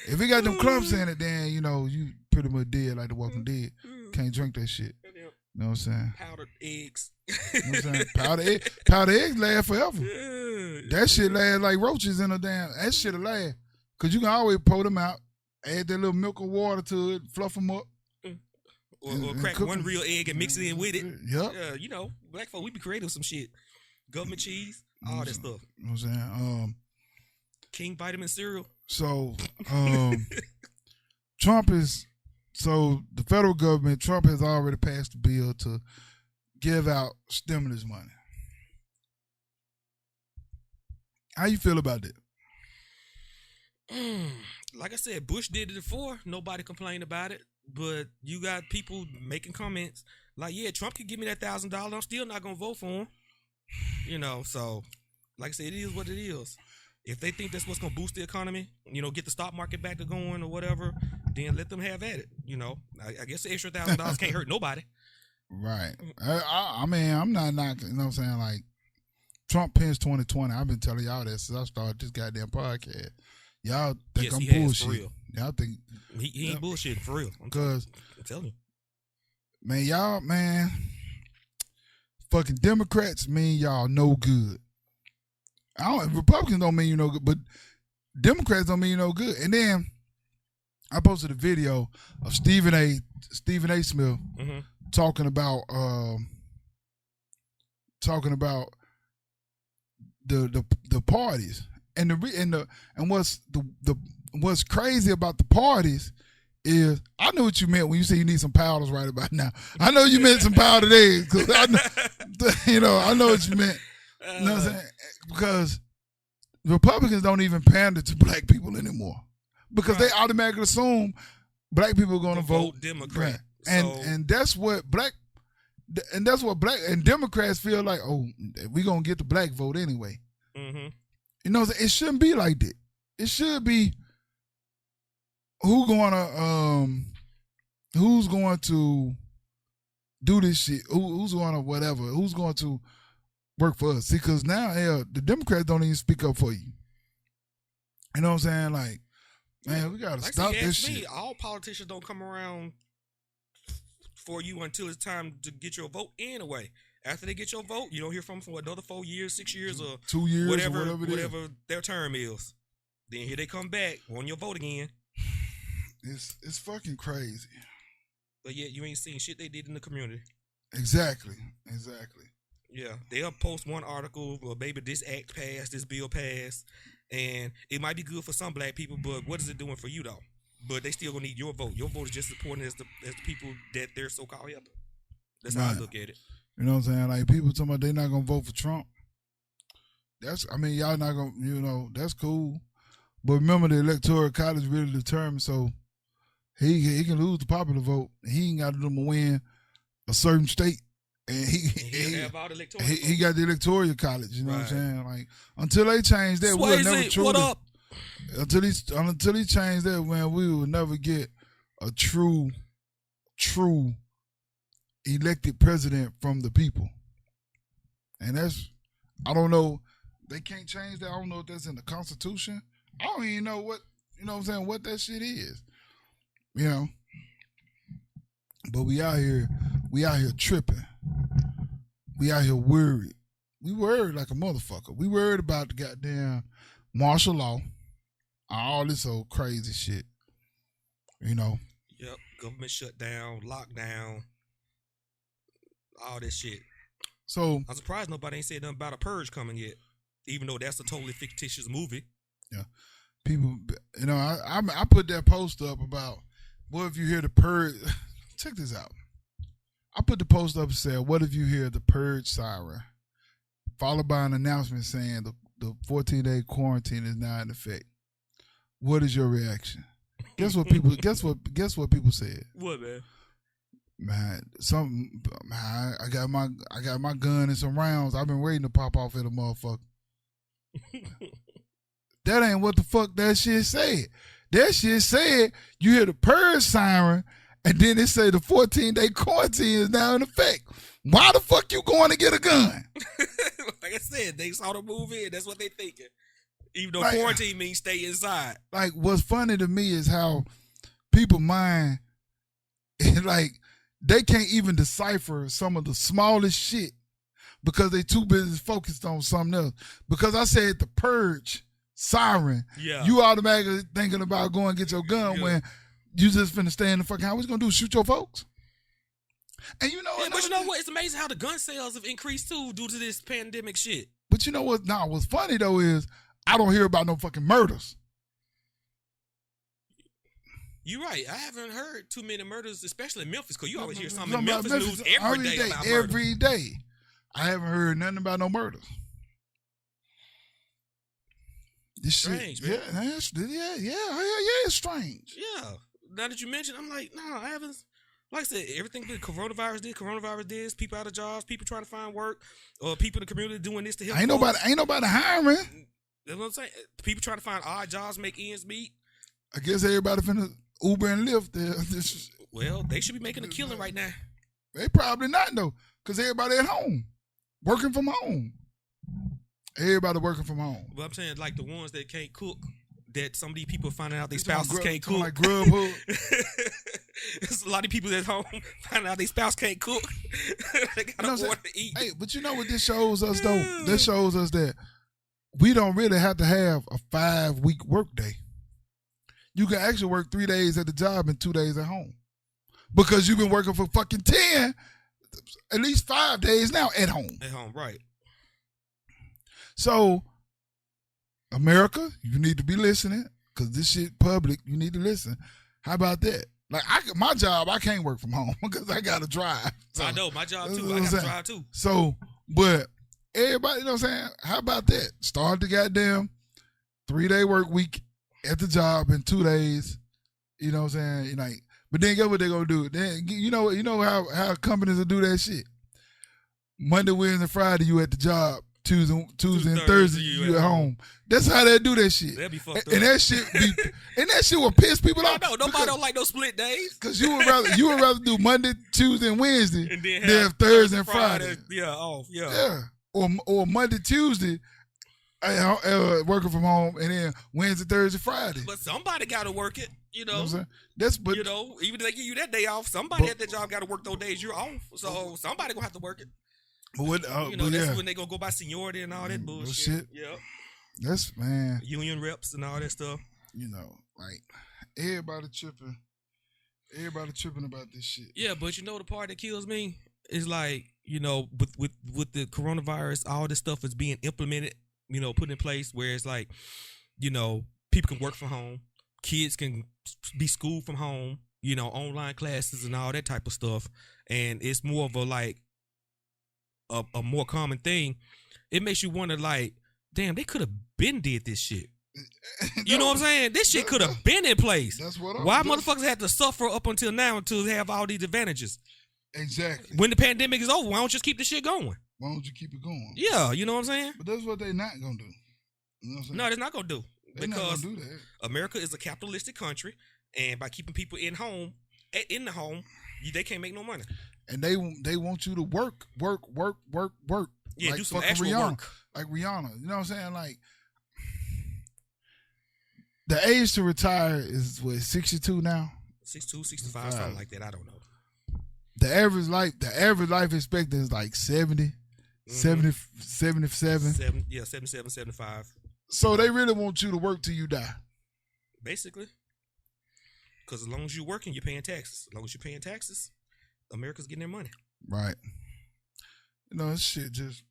If it got them clumps in it, then you pretty much dead like the Walking Dead. Can't drink that shit. You know what I'm saying? Powdered eggs. You know what I'm saying? Powdered eggs last forever. That shit lasts like roaches in a damn. That shit'll last. Cause you can always pour them out, add that little milk or water to it, fluff them up. Or crack one real egg and mix it in with it. Yep. Black folk, we be creative with some shit. Government cheese, all that stuff. You know what I'm saying? King vitamin cereal. So, the federal government, Trump has already passed a bill to give out stimulus money. How you feel about that? Like I said, Bush did it before. Nobody complained about it. But you got people making comments like, yeah, Trump could give me that $1,000. I'm still not going to vote for him. So, like I said, it is what it is. If they think that's what's going to boost the economy, get the stock market back to going or whatever, then let them have at it. I guess the extra $1,000 can't hurt nobody. Right. I mean, I'm not knocking, you know what I'm saying? Like, Trump pins 2020. I've been telling y'all that since I started this goddamn podcast. Y'all think I'm bullshit. For real. Y'all think he ain't bullshitting for real. I'm telling you. Man, fucking Democrats mean y'all no good. Republicans don't mean you no good, but Democrats don't mean you no good. And then I posted a video of Stephen A. Smith talking about the parties and what's crazy about the parties is I know what you meant when you say you need some powders right about now. I know you meant some powdered eggs because I know what you meant. You know what I'm saying? Because Republicans don't even pander to black people anymore because they automatically assume black people are going to vote Democrat. And that's what black and Democrats feel like, oh, we're going to get the black vote anyway. Mm-hmm. It shouldn't be like that. It should be who's going to do this shit, who's going to whatever, who's going to work for us. See, because now the Democrats don't even speak up for you. You know what I'm saying? Like, man, we got to stop this shit. All politicians don't come around for you until it's time to get your vote anyway. After they get your vote, you don't hear from them for another 4 years, 6 years, or 2 years, whatever their term is. Then here they come back on your vote again. It's fucking crazy. But yet you ain't seen shit they did in the community. Exactly. Yeah, they'll post one article, well, baby, this act passed, this bill passed, and it might be good for some black people, but what is it doing for you though? But they still gonna need your vote. Your vote is just as important as the people that they're so-called helping. That's how I look at it. You know what I'm saying? Like, people talking about they not gonna vote for Trump. Y'all not gonna, that's cool. But remember, the Electoral College really determined, so he can lose the popular vote. He ain't got to win a certain state. And he got the Electoral College, you know what I'm saying? Like, until they change that, we'll never truly. What up? Until he changed that, man, we will never get a true elected president from the people. And I don't know, they can't change that. I don't know if that's in the Constitution. I don't even know what that shit is. But we out here tripping. We out here worried. We worried like a motherfucker. We worried about the goddamn martial law, all this old crazy shit. Yep, government shutdown, lockdown, all this shit. So I'm surprised nobody ain't said nothing about a purge coming yet, even though that's a totally fictitious movie. Yeah, people, I put that post up about what if you hear the purge. Check this out. I put the post up and said, what if you hear the purge siren, followed by an announcement saying the 14-day quarantine is now in effect? What is your reaction? Guess what people said. What, man? Man, I got my gun and some rounds. I've been waiting to pop off at a motherfucker. That ain't what the fuck that shit said. That shit said you hear the purge siren, and then it say the 14-day quarantine is now in effect. Why the fuck you going to get a gun? Like I said, they saw the movie, and that's what they thinking. Even though Like, quarantine means stay inside. Like, what's funny to me is how people mind, like, they can't even decipher some of the smallest shit because they too busy focused on something else. Because I said the purge siren, you automatically thinking about going get your gun when you just finna stay in the fucking house. What you gonna do? Shoot your folks? And you know what? But you know what? It's amazing how the gun sales have increased too due to this pandemic shit. But you know what? Nah, what's funny though is I don't hear about no fucking murders. You're right. I haven't heard too many murders, especially in Memphis, because you always hear something in Memphis news every day. I haven't heard nothing about no murders. This strange, shit, man. It's strange. Yeah. Now that you mentioned, I'm like, no, I haven't. Like I said, everything that coronavirus did, people out of jobs, people trying to find work, or people in the community doing this to help. Ain't nobody hiring. That's what I'm saying. People trying to find odd jobs, make ends meet. I guess everybody finna Uber and Lyft there. Well, they should be making a killing right now. They probably not though, because everybody at home, working from home. Everybody working from home. But I'm saying, like the ones that can't cook, that some of these people finding out their spouses can't cook. Like Grubhub. There's a lot of people at home finding out their spouse can't cook. They gotta order to eat. Hey, but you know what this shows us though? This shows us that we don't really have to have a 5-week work day. You can actually work 3 days at the job and 2 days at home. Because you've been working for fucking 10, at least 5 days now at home. At home, right. So, America, you need to be listening because this shit public, you need to listen. How about that? Like, my job, I can't work from home because I got to drive. So, I know, my job too. I got to drive too. So, but everybody, you know what I'm saying? How about that? Start the goddamn 3-day work week at the job in 2 days. You know what I'm saying? Like, but then guess what they're gonna do? Then you know how companies will do that shit. Monday, Wednesday, Friday, you at the job. Tuesday and Thursday, you at home. That's how they do that shit. That'd be fucked up. And that shit will piss people off. No, nobody don't like no split days. Because you would rather do Monday, Tuesday, and Wednesday and then have Thursday and Friday. Yeah, off. Yeah. Yeah. Or Monday, Tuesday, working from home, and then Wednesday, Thursday, Friday. But somebody got to work it. You know what I'm saying? You know, even if they give you that day off, somebody at that job got to work those days you're off. So somebody gonna have to work it. But that's when they gonna go by seniority and all that bullshit. Yeah. That's, man. Union reps and all that stuff. You know, like everybody tripping about this shit. Yeah, but you know the part that kills me is like, you know, with the coronavirus, all this stuff is being implemented, you know, put in place where it's like, you know, people can work from home, kids can be schooled from home, you know, online classes and all that type of stuff, and it's more of a more common thing. It makes you wonder, like, damn, they could have been did this shit. You know what I'm saying? This shit could have been in place. That's what Why motherfuckers had to suffer up until now to have all these advantages? Exactly. When the pandemic is over, why don't you just keep the shit going? Why don't you keep it going? Yeah, you know what I'm saying? But that's what they not gonna do. You know what I'm saying? No, they're not gonna do. They're because not gonna do that. America is a capitalistic country, and by keeping people in the home, they can't make no money. And they want you to work. Yeah, like do some actual work. Like Rihanna. You know what I'm saying? Like, the age to retire is, what, 62 now? 62, 65, something like that. I don't know. The average life expectancy is like 70, 70, 77. 77, 75. So they really want you to work till you die. Basically. Because as long as you're working, you're paying taxes. As long as you're paying taxes, America's getting their money. Right. You know, this shit just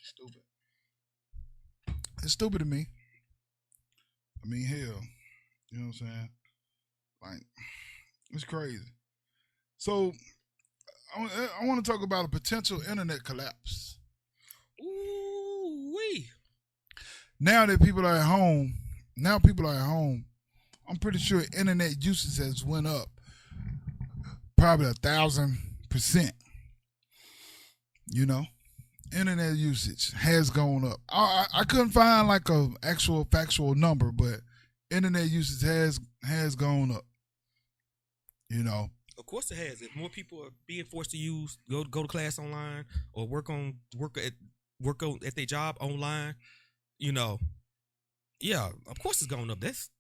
stupid. It's stupid to me. I mean, hell. You know what I'm saying? Like, it's crazy. So, I want to talk about a potential internet collapse. Ooh-wee. Now that people are at home, I'm pretty sure internet usage has went up probably 1,000%. You know, internet usage has gone up. I couldn't find like a actual factual number, but internet usage has gone up. You know, of course it has. If more people are being forced to go to class online or work at their job online, you know, yeah, of course it's going up. That's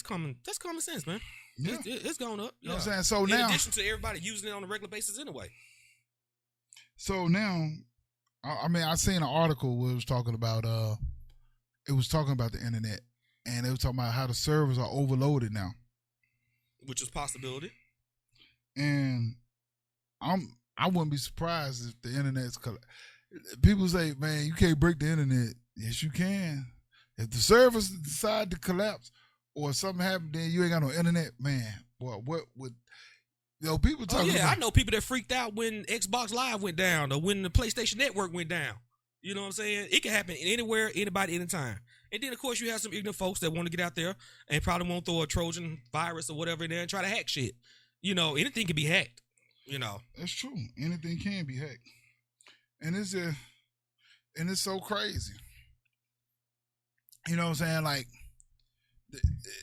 common sense, man. Yeah. It's going up. You know what I'm saying? So now, in addition to everybody using it on a regular basis anyway. So now, I mean, I seen an article where it was talking about the internet, and it was talking about how the servers are overloaded now, which is a possibility. And I wouldn't be surprised if the internet's people say, man, you can't break the internet. Yes, you can. If the servers decide to collapse or something happen, then you ain't got no internet, man. Boy, what would people talking about? I know people that freaked out when Xbox Live went down or when the PlayStation Network went down. You know what I'm saying? It can happen anywhere, anybody, anytime. And then, of course, you have some ignorant folks that want to get out there and probably won't throw a Trojan virus or whatever in there and try to hack shit. You know, anything can be hacked, you know. That's true. Anything can be hacked. And it's so crazy. You know what I'm saying? Like,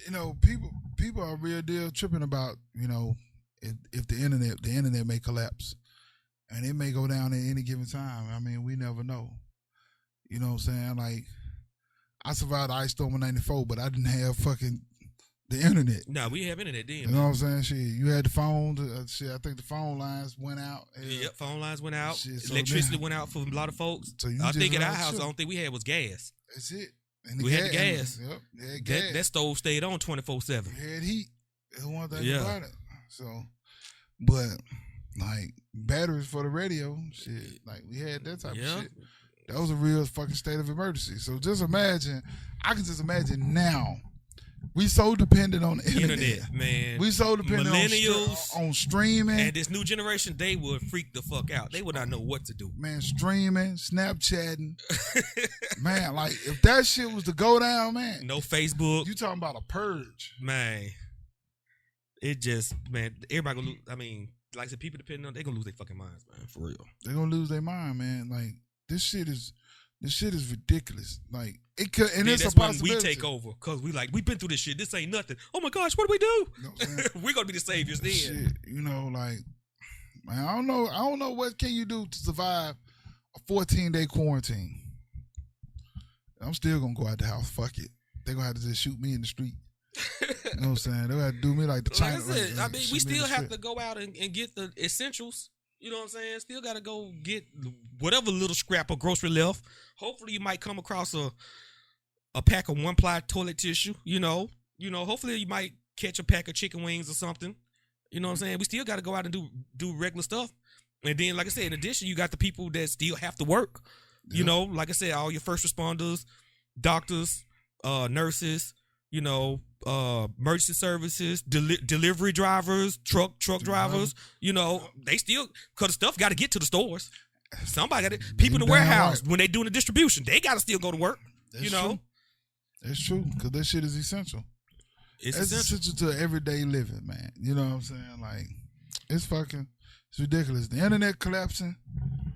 you know, people are real deal tripping about, you know, if the internet may collapse. And it may go down at any given time. I mean, we never know. You know what I'm saying? Like, I survived the ice storm in '94, but I didn't have fucking the internet. No, we have internet then. You know what I'm saying? Shit, you had the phone. Shit, I think the phone lines went out. Yep, phone lines went out. Shit, so electricity went out for a lot of folks. So I think at our house, the only thing we had was gas. That's it. And we had the gas. Yep, we had gas. That stove stayed on 24/7. We had heat. That's one thing about it. So, but like batteries for the radio, shit, like we had that type of shit. That was a real fucking state of emergency. So just imagine, I can just imagine now. We so dependent on the internet, man. We so dependent millennials on streaming. And this new generation, they would freak the fuck out. They would not know what to do. Man, streaming, Snapchatting. Man, like if that shit was to go down, man. No Facebook. You talking about a purge. Man. It just, man, everybody gonna lose. I mean, like I said, people depending on, they gonna lose their fucking minds, man, for real. They gonna lose their mind, man. Like this shit is ridiculous. Like it could, and it's a possibility. When we take over, cause we've been through this shit. This ain't nothing. Oh my gosh, what do we do? You know what we're gonna be the saviors then. Shit, you know, like, man, I don't know what can you do to survive a 14-day quarantine. I'm still gonna go out the house. Fuck it. They're gonna have to just shoot me in the street. You know what I'm saying? They're gonna have to do me like the China. Like I said, I mean, we still have to go out and get the essentials. You know what I'm saying? Still got to go get whatever little scrap of grocery left. Hopefully, you might come across a pack of one-ply toilet tissue. You know. Hopefully, you might catch a pack of chicken wings or something. You know what I'm saying? We still got to go out and do regular stuff. And then, like I said, in addition, you got the people that still have to work. Yeah. You know, like I said, all your first responders, doctors, nurses. You know, emergency services, delivery drivers, truck drivers. You know, they still, because the stuff got to get to the stores. Somebody got it. People in the warehouse, when they doing the distribution, they got to still go to work. That's true. That's true, because that shit is essential. It's essential to everyday living, man. You know what I'm saying? Like, it's ridiculous. The internet collapsing,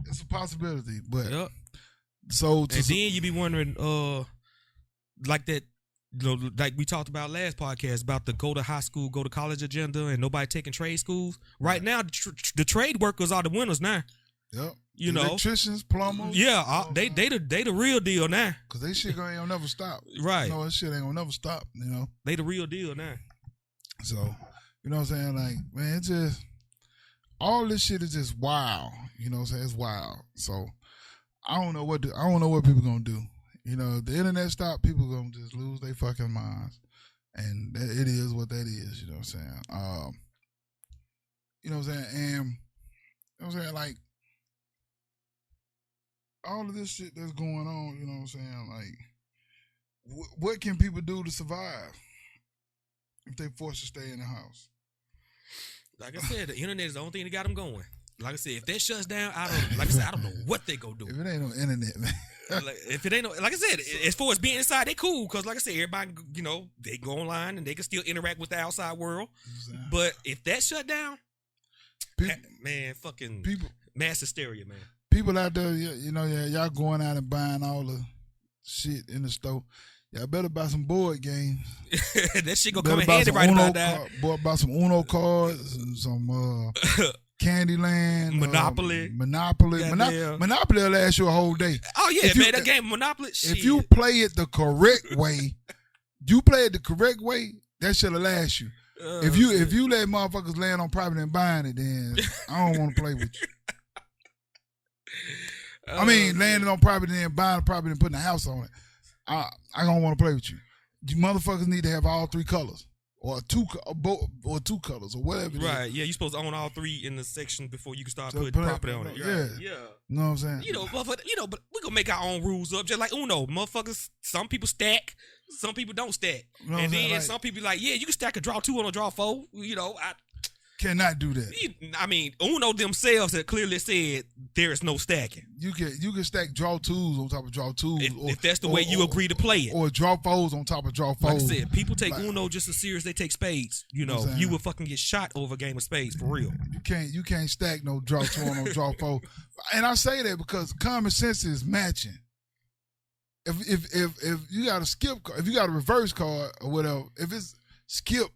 it's a possibility. But, and then you be wondering, like that, you know, like we talked about last podcast about the go to high school, go to college agenda, and nobody taking trade schools. Right now, the trade workers are the winners now. Yep. You know, electricians, plumbers. Yeah, they the real deal now. Cause they shit ain't gonna never stop. Right. No, that shit ain't gonna never stop. You know. They the real deal now. So, you know what I'm saying? Like, man, it's just all this shit is just wild. You know what I'm saying? It's wild. So, I don't know what people gonna do. You know, if the internet stop, people gonna just lose their fucking minds, and it is what that is. You know what I'm saying? You know what I'm saying? And you know what I'm saying? Like all of this shit that's going on. You know what I'm saying? Like, what can people do to survive if they forced to stay in the house? Like I said, the internet is the only thing that got them going. Like I said, if that shuts down, I don't know what they go do. If it ain't no internet, man. if it ain't no, like I said, as far as being inside, they cool because, like I said, everybody, they go online and they can still interact with the outside world. But if that shut down, man, fucking mass hysteria, man. People out there, y'all going out and buying all the shit in the store. Y'all better buy some board games. That shit gonna come in handy right about now. Buy some Uno cards and some Candyland, Monopoly. Monopoly will last you a whole day. Oh yeah, man, that game Monopoly. If you play it the correct way, that shit'll last you. If you let motherfuckers land on property and buying it, then I don't want to play with you. I mean, landing on property and buying property and putting a house on it. I don't want to play with you. You motherfuckers need to have all three colors. Or two colors or whatever. Right, yeah, you're supposed to own all three in the section before you can start putting property on it. Yeah. You know what I'm saying? But we gonna make our own rules up, just like Uno. Motherfuckers, some people stack, some people don't stack. And then some people like, yeah, you can stack a draw 2 on a draw 4. I cannot do that. I mean, Uno themselves have clearly said there is no stacking. You can stack draw 2s on top of draw 2s. If that's the way you agree to play it. Or draw 4s on top of draw 4s. Like I said, people take Uno just as serious as they take spades. You would fucking get shot over a game of spades, for real. You can't stack no draw 2 on no draw 4. And I say that because common sense is matching. If you got a skip card, if you got a reverse card or whatever, if it's skip,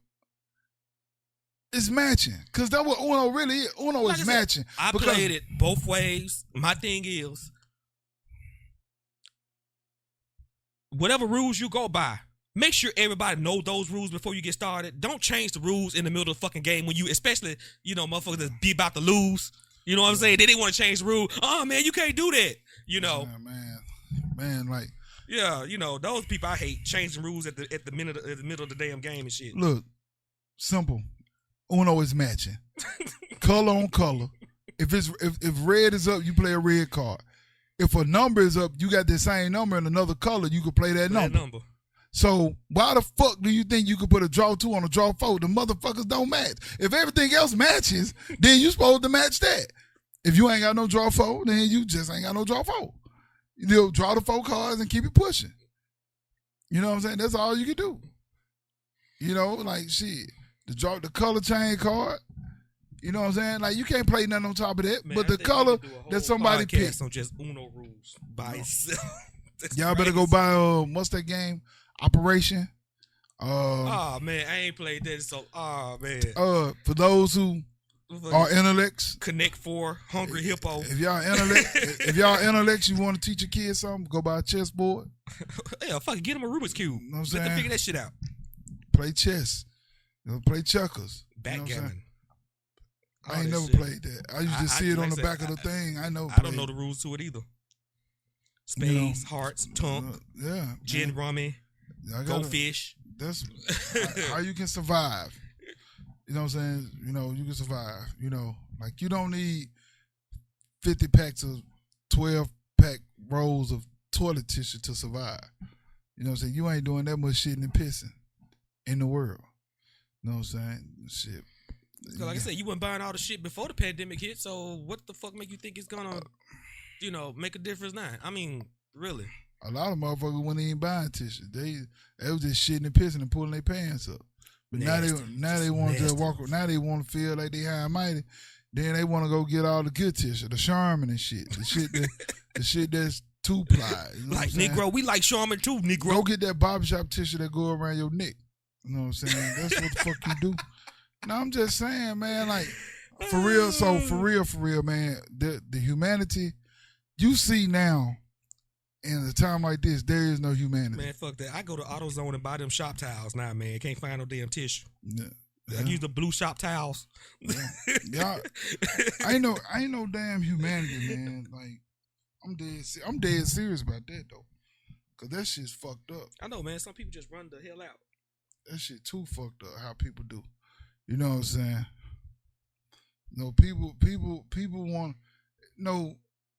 it's matching, because that's what Uno really is. Uno is matching. I played it both ways. My thing is, whatever rules you go by, make sure everybody know those rules before you get started. Don't change the rules in the middle of the fucking game when you, especially, motherfuckers that be about to lose. You know what I'm saying? They didn't want to change the rule. Oh, man, you can't do that. Man, like. Yeah, those people I hate, changing rules at the middle of the damn game and shit. Look, simple. Uno is matching. Color on color. If red is up, you play a red card. If a number is up, you got the same number in another color, you can play that number. So why the fuck do you think you could put a draw 2 on a draw 4? The motherfuckers don't match. If everything else matches, then you supposed to match that. If you ain't got no draw 4, then you just ain't got no draw 4. Draw the 4 cards and keep it pushing. You know what I'm saying? That's all you can do. Like shit. The color chain card, you know what I'm saying? Like, you can't play nothing on top of that. Man, but the color that somebody picked. On just Uno rules by itself. Y'all better go buy what's that game? Operation. Oh man, I ain't played that. So man. For those who are intellects, Connect 4, Hungry Hippo. If y'all intellects, you want to teach your kids something, go buy a chessboard. Yeah, fucking get them a Rubik's Cube. You know what I'm saying? Let them figure that shit out. Play chess. Play checkers. Backgammon. I ain't never played that. I used to see it on the back of the thing. I don't know the rules to it either. Spades, hearts, tunk, gin rummy, go fish. That's how you can survive. You know what I'm saying? You can survive. Like you don't need 50 packs of 12-pack rolls of toilet tissue to survive. You know what I'm saying? You ain't doing that much shitting and pissing in the world. You know what I'm saying? Shit. So like I said, you weren't buying all the shit before the pandemic hit, so what the fuck make you think it's gonna, make a difference now? I mean, really. A lot of motherfuckers weren't even buying tissue. They was just shitting and pissing and pulling their pants up. But now they want to walk. Now they want to feel like they high and mighty. Then they want to go get all the good tissue, the Charmin and shit, the shit that's 2-ply. Like Negro, we like Charmin too, Negro. Go get that barbershop tissue that go around your neck. You know what I'm saying? That's what the fuck you do. No, I'm just saying, man, like, for real. So, for real, man, the humanity you see now in a time like this, there is no humanity. Man, fuck that. I go to AutoZone and buy them shop towels now, man. Can't find no damn tissue. Yeah. I use the blue shop towels. Yeah. I ain't no damn humanity, man. Like, I'm dead serious about that, though. Because that shit's fucked up. I know, man. Some people just run the hell out. That shit too fucked up how people do. You know what I'm saying? People want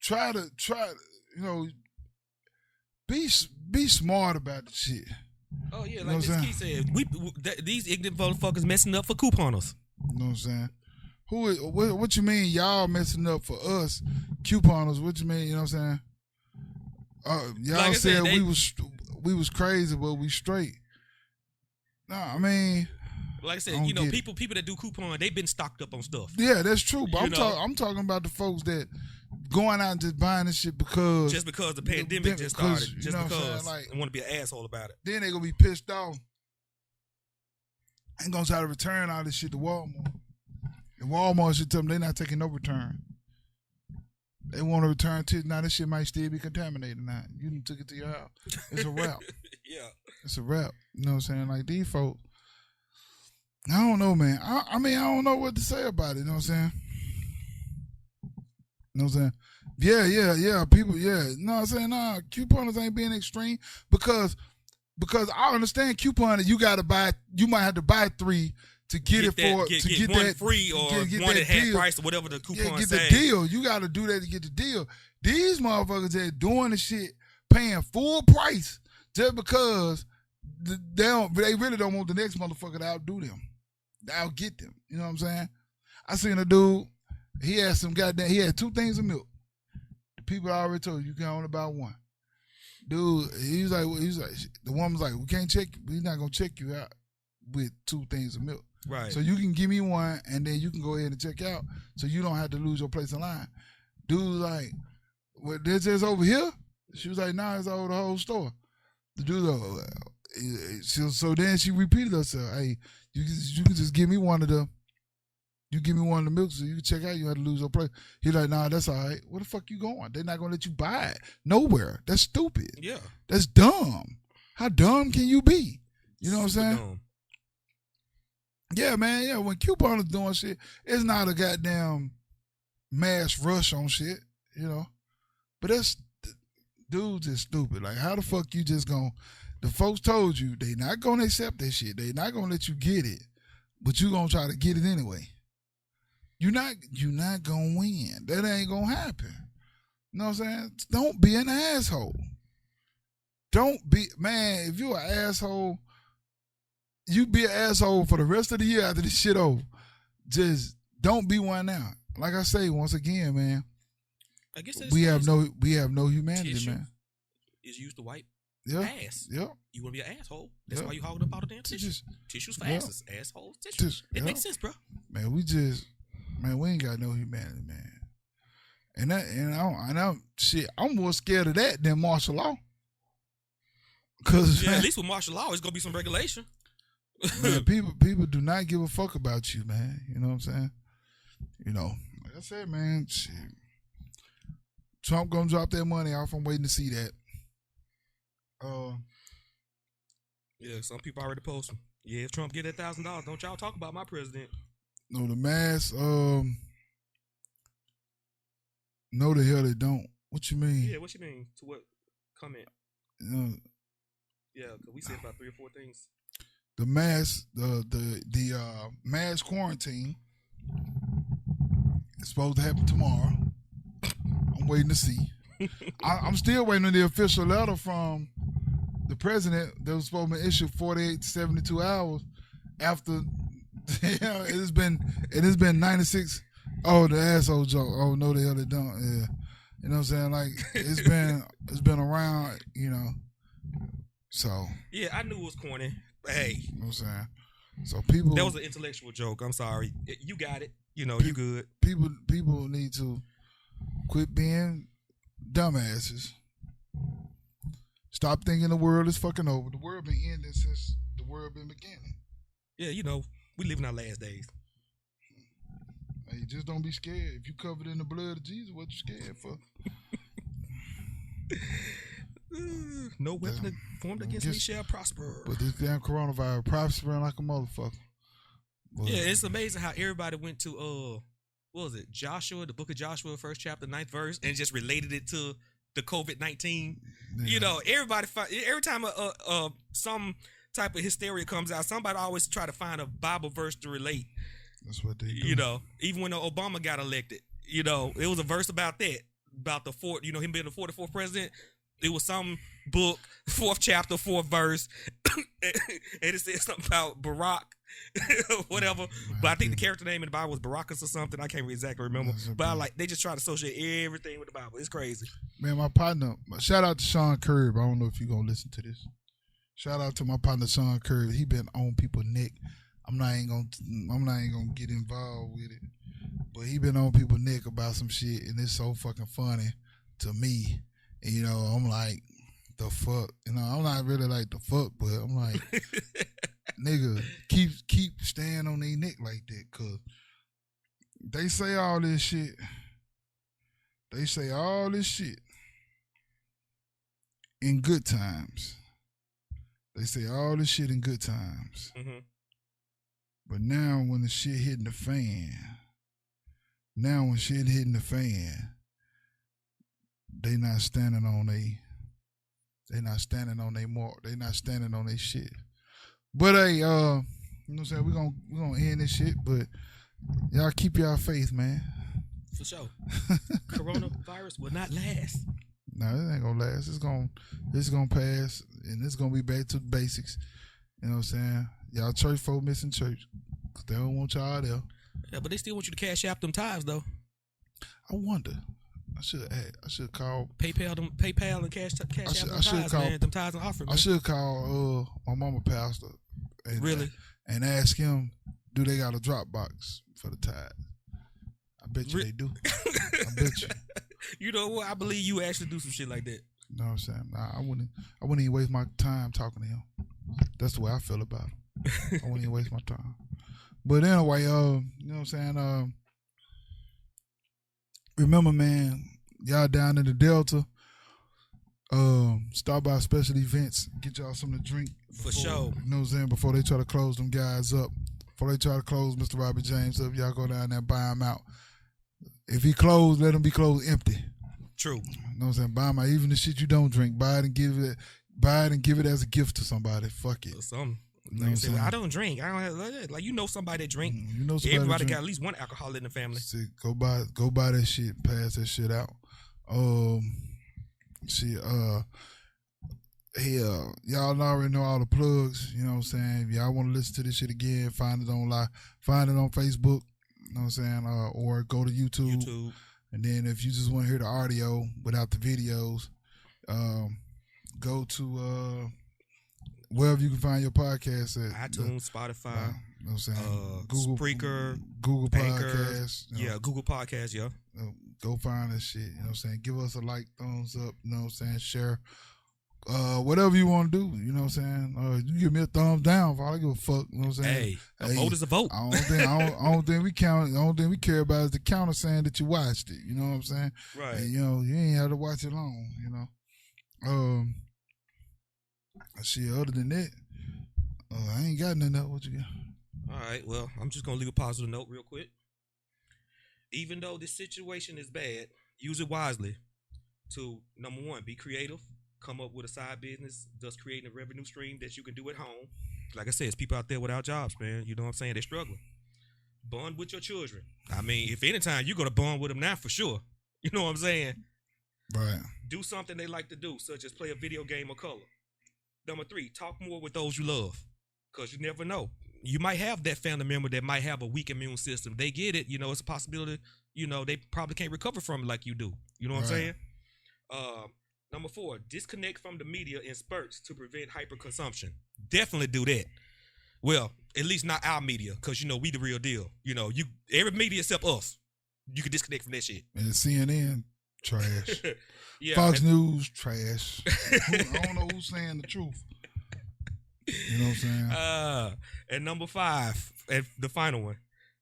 try to be smart about the shit. Oh yeah, like Miss Key said, these ignorant motherfuckers messing up for couponers. You know what I'm saying? What you mean y'all messing up for us couponers? What you mean? You know what I'm saying? Y'all Like I said said, we was crazy, but we straight. No, I mean, like I I said, don't you know, get it. people that do coupon, they've been stocked up on stuff. Yeah, that's true. But You know? I'm talking about the folks that going out and just buying this shit because Just because the pandemic just because, started, you just know what I'm because saying? Like, they want to be an asshole about it. then they gonna be pissed off and gonna try to return all this shit to Walmart. And Walmart should tell them they're not taking no return. They want to return to now. This shit might still be contaminated now. You done took it to your house. It's a wrap. Yeah. It's a wrap. You know what I'm saying? Like these folks. I don't know, man. I mean, I don't know what to say about it. You know what I'm saying? You know what I'm saying? Yeah. People, yeah. You know what I'm saying? Nah, couponers ain't being extreme because I understand couponing. You might have to buy 3 to get it that, for get one that free or get one that at half deal. price or whatever the coupon get says. the deal. You got to do that to get the deal. These motherfuckers that doing the shit, paying full price just because they really don't want the next motherfucker to outdo them, to outget them. You know what I'm saying? I seen a dude. He had 2 things of milk. The people already told you can only buy 1. Dude, he was like, the woman was like, we can't check. We're not gonna check you out with 2 things of milk. Right. So you can give me 1, and then you can go ahead and check out, so you don't have to lose your place in line. Dude was like, well, this is over here? She was like, nah, it's over the whole store. The dude, so then she repeated herself. Hey, you can just give me one of the milk so you can check out. You have to lose your place. He's like, nah, that's all right. Where the fuck you going? They're not gonna let you buy it nowhere. That's stupid. Yeah. That's dumb. How dumb can you be? You know what I'm saying? Dumb. Yeah, man. Yeah, when couponers doing shit, it's not a goddamn mass rush on shit, you know. But dudes is stupid. Like, how the fuck you just gonna? The folks told you they not gonna accept that shit. They not gonna let you get it, but you gonna try to get it anyway. You're not gonna win. That ain't gonna happen. You know what I'm saying? Don't be an asshole. Don't be, man. If you're an asshole, you be an asshole for the rest of the year after this shit over. Just don't be one now. Like I say, once again, man, I guess we have no humanity, tissue man. is used to wipe Yeah. ass. Yeah. You want to be an asshole? That's Yeah. why you hogging up all the damn tissue. Tissues for asses. Assholes. Tissues. It makes sense, bro. Man, we ain't got no humanity, man. And I'm more scared of that than martial law. Cause Yeah, at least with martial law, it's gonna be some regulation. man, people do not give a fuck about you, man. You know what I'm saying? You know, like I said, man, shit. Trump gonna drop that money off. I'm waiting to see that. Yeah, some people already posting. Yeah, if Trump get that $1,000, don't y'all talk about my president. No, the mask. No, the hell they don't. What you mean? Yeah, what you mean? To what comment? Yeah, because we said about 3 or 4 things. The mask, the mass quarantine is supposed to happen tomorrow. I'm waiting to see. I'm still waiting on the official letter from the president that was supposed to be issued 48 to 72 hours after. It has been 96. Oh, the asshole joke. Oh no, the hell they don't. Yeah, you know what I'm saying? Like it's been around. You know, so Yeah, I knew it was corny. Hey, you know what I'm saying? So people. That was an intellectual joke. I'm sorry. You got it. You know, you good. People need to quit being dumbasses. Stop thinking the world is fucking over. The world been ending since the world been beginning. Yeah, you know, we live in our last days. Hey, just don't be scared. If you covered in the blood of Jesus, what you scared for? No weapon formed against me shall prosper. But this damn coronavirus prospering like a motherfucker. But, yeah, it's amazing how everybody went to what was it? Joshua, the book of Joshua, 1st chapter, 9th verse, and just related it to the COVID-19. Yeah. You know, every time some type of hysteria comes out, somebody always try to find a Bible verse to relate. That's what they do. You know, even when Obama got elected, you know, it was a verse about that, about him being the 44th president. It was some book, 4th chapter, 4th verse, and it said something about Barack, whatever. But I think the character name in the Bible was Baracus or something. I can't exactly remember. But they just try to associate everything with the Bible. It's crazy. Man, my partner, shout out to Sean Curb. I don't know if you're going to listen to this. Shout out to my partner, Sean Curb. He been on people's neck. I'm not even gonna get involved with it. But he been on people's neck about some shit, and it's so fucking funny to me. And, I'm like, the fuck? I'm not really like the fuck, but I'm like, nigga, keep staying on their neck like that, cause they say all this shit. They say all this shit in good times. They say all this shit in good times. Mm-hmm. But now when the shit hitting the fan, they not standing on they shit. But hey, you know what I'm saying? We're gonna end this shit, but y'all keep y'all faith, man. For sure. Coronavirus will not last. No, it ain't gonna last. It's gonna pass, and it's gonna be back to the basics. You know what I'm saying? Y'all church folk missing church, 'cause they don't want y'all there. Yeah, but they still want you to cash out them tithes, though. I wonder. I should call PayPal and cash out them tithes, man. Them tithes and offering, man. I should call my mama pastor. And, really? And ask him, do they got a drop box for the tithe? I bet you they do. I bet you. You know what? I believe you actually do some shit like that. You know what I'm saying? Nah, I wouldn't even waste my time talking to him. That's the way I feel about him. I wouldn't even waste my time. But anyway, you know what I'm saying? Remember, man, y'all down in the Delta, stop by special events, get y'all something to drink. For sure. You know what I'm saying? Before they try to close them guys up. Before they try to close Mr. Robert James up, y'all go down there and buy him out. If he closed, let him be closed empty. True. You know what I'm saying? Buy him out. Even the shit you don't drink, buy it and give it as a gift to somebody. Fuck it. Or something. You know what I'm saying? I don't drink. I don't have, like somebody that drink. You know somebody everybody got at least one alcoholic in the family. Go buy that shit. Pass that shit out. Y'all already know all the plugs. You know what I'm saying? If y'all want to listen to this shit again, find it on Facebook. You know what I'm saying? Or go to YouTube. And then if you just want to hear the audio without the videos, go to wherever you can find your podcast at. iTunes, Spotify, you know what I'm saying? Spreaker, Google Anchor, Podcasts. Yeah, Google Podcasts, yeah. Go find that shit. You know what I'm saying? Give us a like, thumbs up, you know what I'm saying? Share. Whatever you want to do, you know what I'm saying? You give me a thumbs down, I don't give a fuck, you know what I'm saying? Hey, a vote is a vote. I don't think we count. The only thing we care about is the counter saying that you watched it. You know what I'm saying? Right. And, you ain't have to watch it long. You know. Shit. Other than that, I ain't got nothing else. What you got? All right. Well, I'm just gonna leave a positive note real quick. Even though this situation is bad, use it wisely. To number one, be creative. Come up with a side business, thus creating a revenue stream that you can do at home. Like I said, it's people out there without jobs, man. You know what I'm saying? They're struggling. Bond with your children. I mean, if anytime you're going to bond with them now, for sure. You know what I'm saying? Right. Do something they like to do, such as play a video game or color. Number three, talk more with those you love, because you never know. You might have that family member that might have a weak immune system. They get it. You know, it's a possibility. You know, they probably can't recover from it like you do. You know what I'm saying? Number four, disconnect from the media in spurts to prevent hyperconsumption. Definitely do that. Well, at least not our media, because, you know, we the real deal. You know, every media except us, you can disconnect from that shit. And CNN, trash. Yeah, Fox News, trash. I don't know who's saying the truth. You know what I'm saying? And number five, and the final one,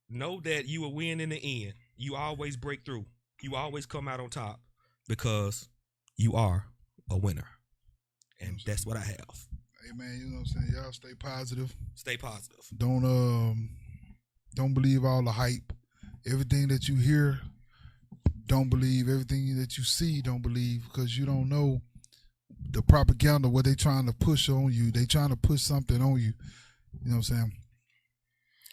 know that you will win in the end. You always break through. You always come out on top, because you are a winner. And that's what I have. Hey, man, you know what I'm saying? Y'all stay positive. Stay positive. Don't believe all the hype. Everything that you hear, don't believe. Everything that you see, don't believe, because you don't know the propaganda, what they trying to push on you. They trying to push something on you. You know what I'm saying?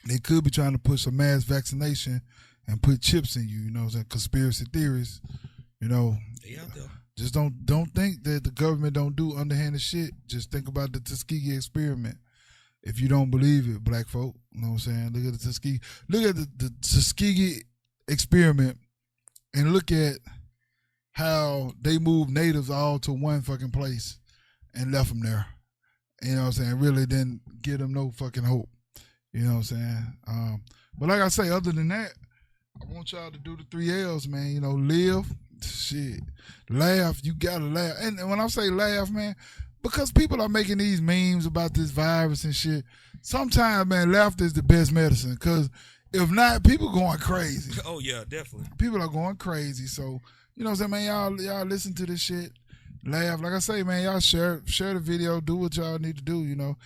They could be trying to push a mass vaccination and put chips in you. You know what I'm saying? Conspiracy theories, you know. They out there. Just don't think that the government don't do underhanded shit. Just think about the Tuskegee experiment. If you don't believe it, black folk, you know what I'm saying? Look at the Tuskegee experiment and look at how they moved natives all to one fucking place and left them there. You know what I'm saying? Really didn't give them no fucking hope. You know what I'm saying? But like I say, other than that, I want y'all to do the 3 L's, man. You know, live, shit, laugh. You gotta laugh. And when I say laugh, man, because people are making these memes about this virus and shit, sometimes, man, laughter is the best medicine. Because if not, people going crazy. Oh, yeah, definitely. People are going crazy. So, you know what I'm saying, man? Y'all listen to this shit. Laugh. Like I say, man, y'all share the video. Do what y'all need to do, you know.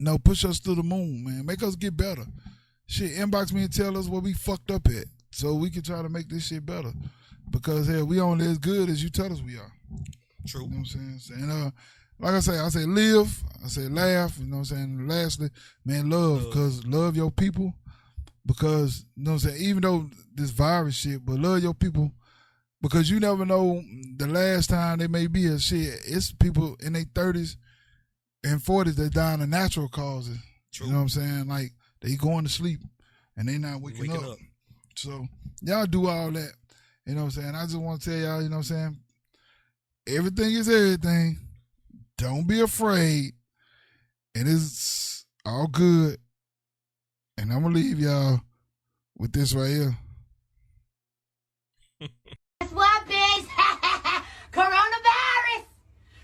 No, push us to the moon, man. Make us get better. Shit, inbox me and tell us what we fucked up at so we can try to make this shit better. Because, hell, we only as good as you tell us we are. True. You know what I'm saying? And like I say live. I say laugh. You know what I'm saying? And lastly, man, love. Because love your people. Because, you know what I'm saying? Even though this virus shit, but love your people. Because you never know the last time they may be a shit. It's people in their 30s and 40s that dying of natural causes. True. You know what I'm saying? Like, they going to sleep and they not waking up. So, y'all do all that. You know what I'm saying? I just want to tell y'all, you know what I'm saying? Everything is everything. Don't be afraid. And it's all good. And I'm going to leave y'all with this right here. Guess what, bitch? Coronavirus!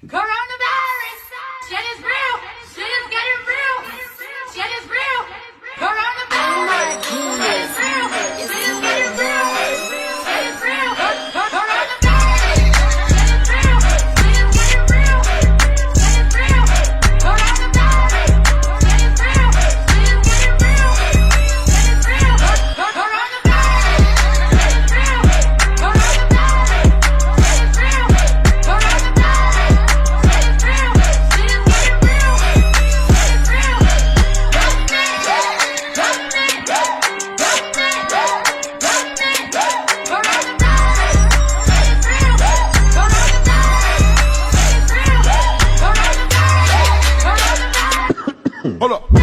Coronavirus! Shit is real! Shit is getting real! Shit is real! Coronavirus! Shit is real! Shit is getting real! Shit is real! Coronavirus! Shit is real! Shit is getting real! Shit is real! Coronavirus! Shit is real! Shit is getting real! Shit is real! Coronavirus! Shit is real! Coronavirus! Shit is real! Coronavirus! Shit is real! Shit is getting real! Shit is real! Hold up.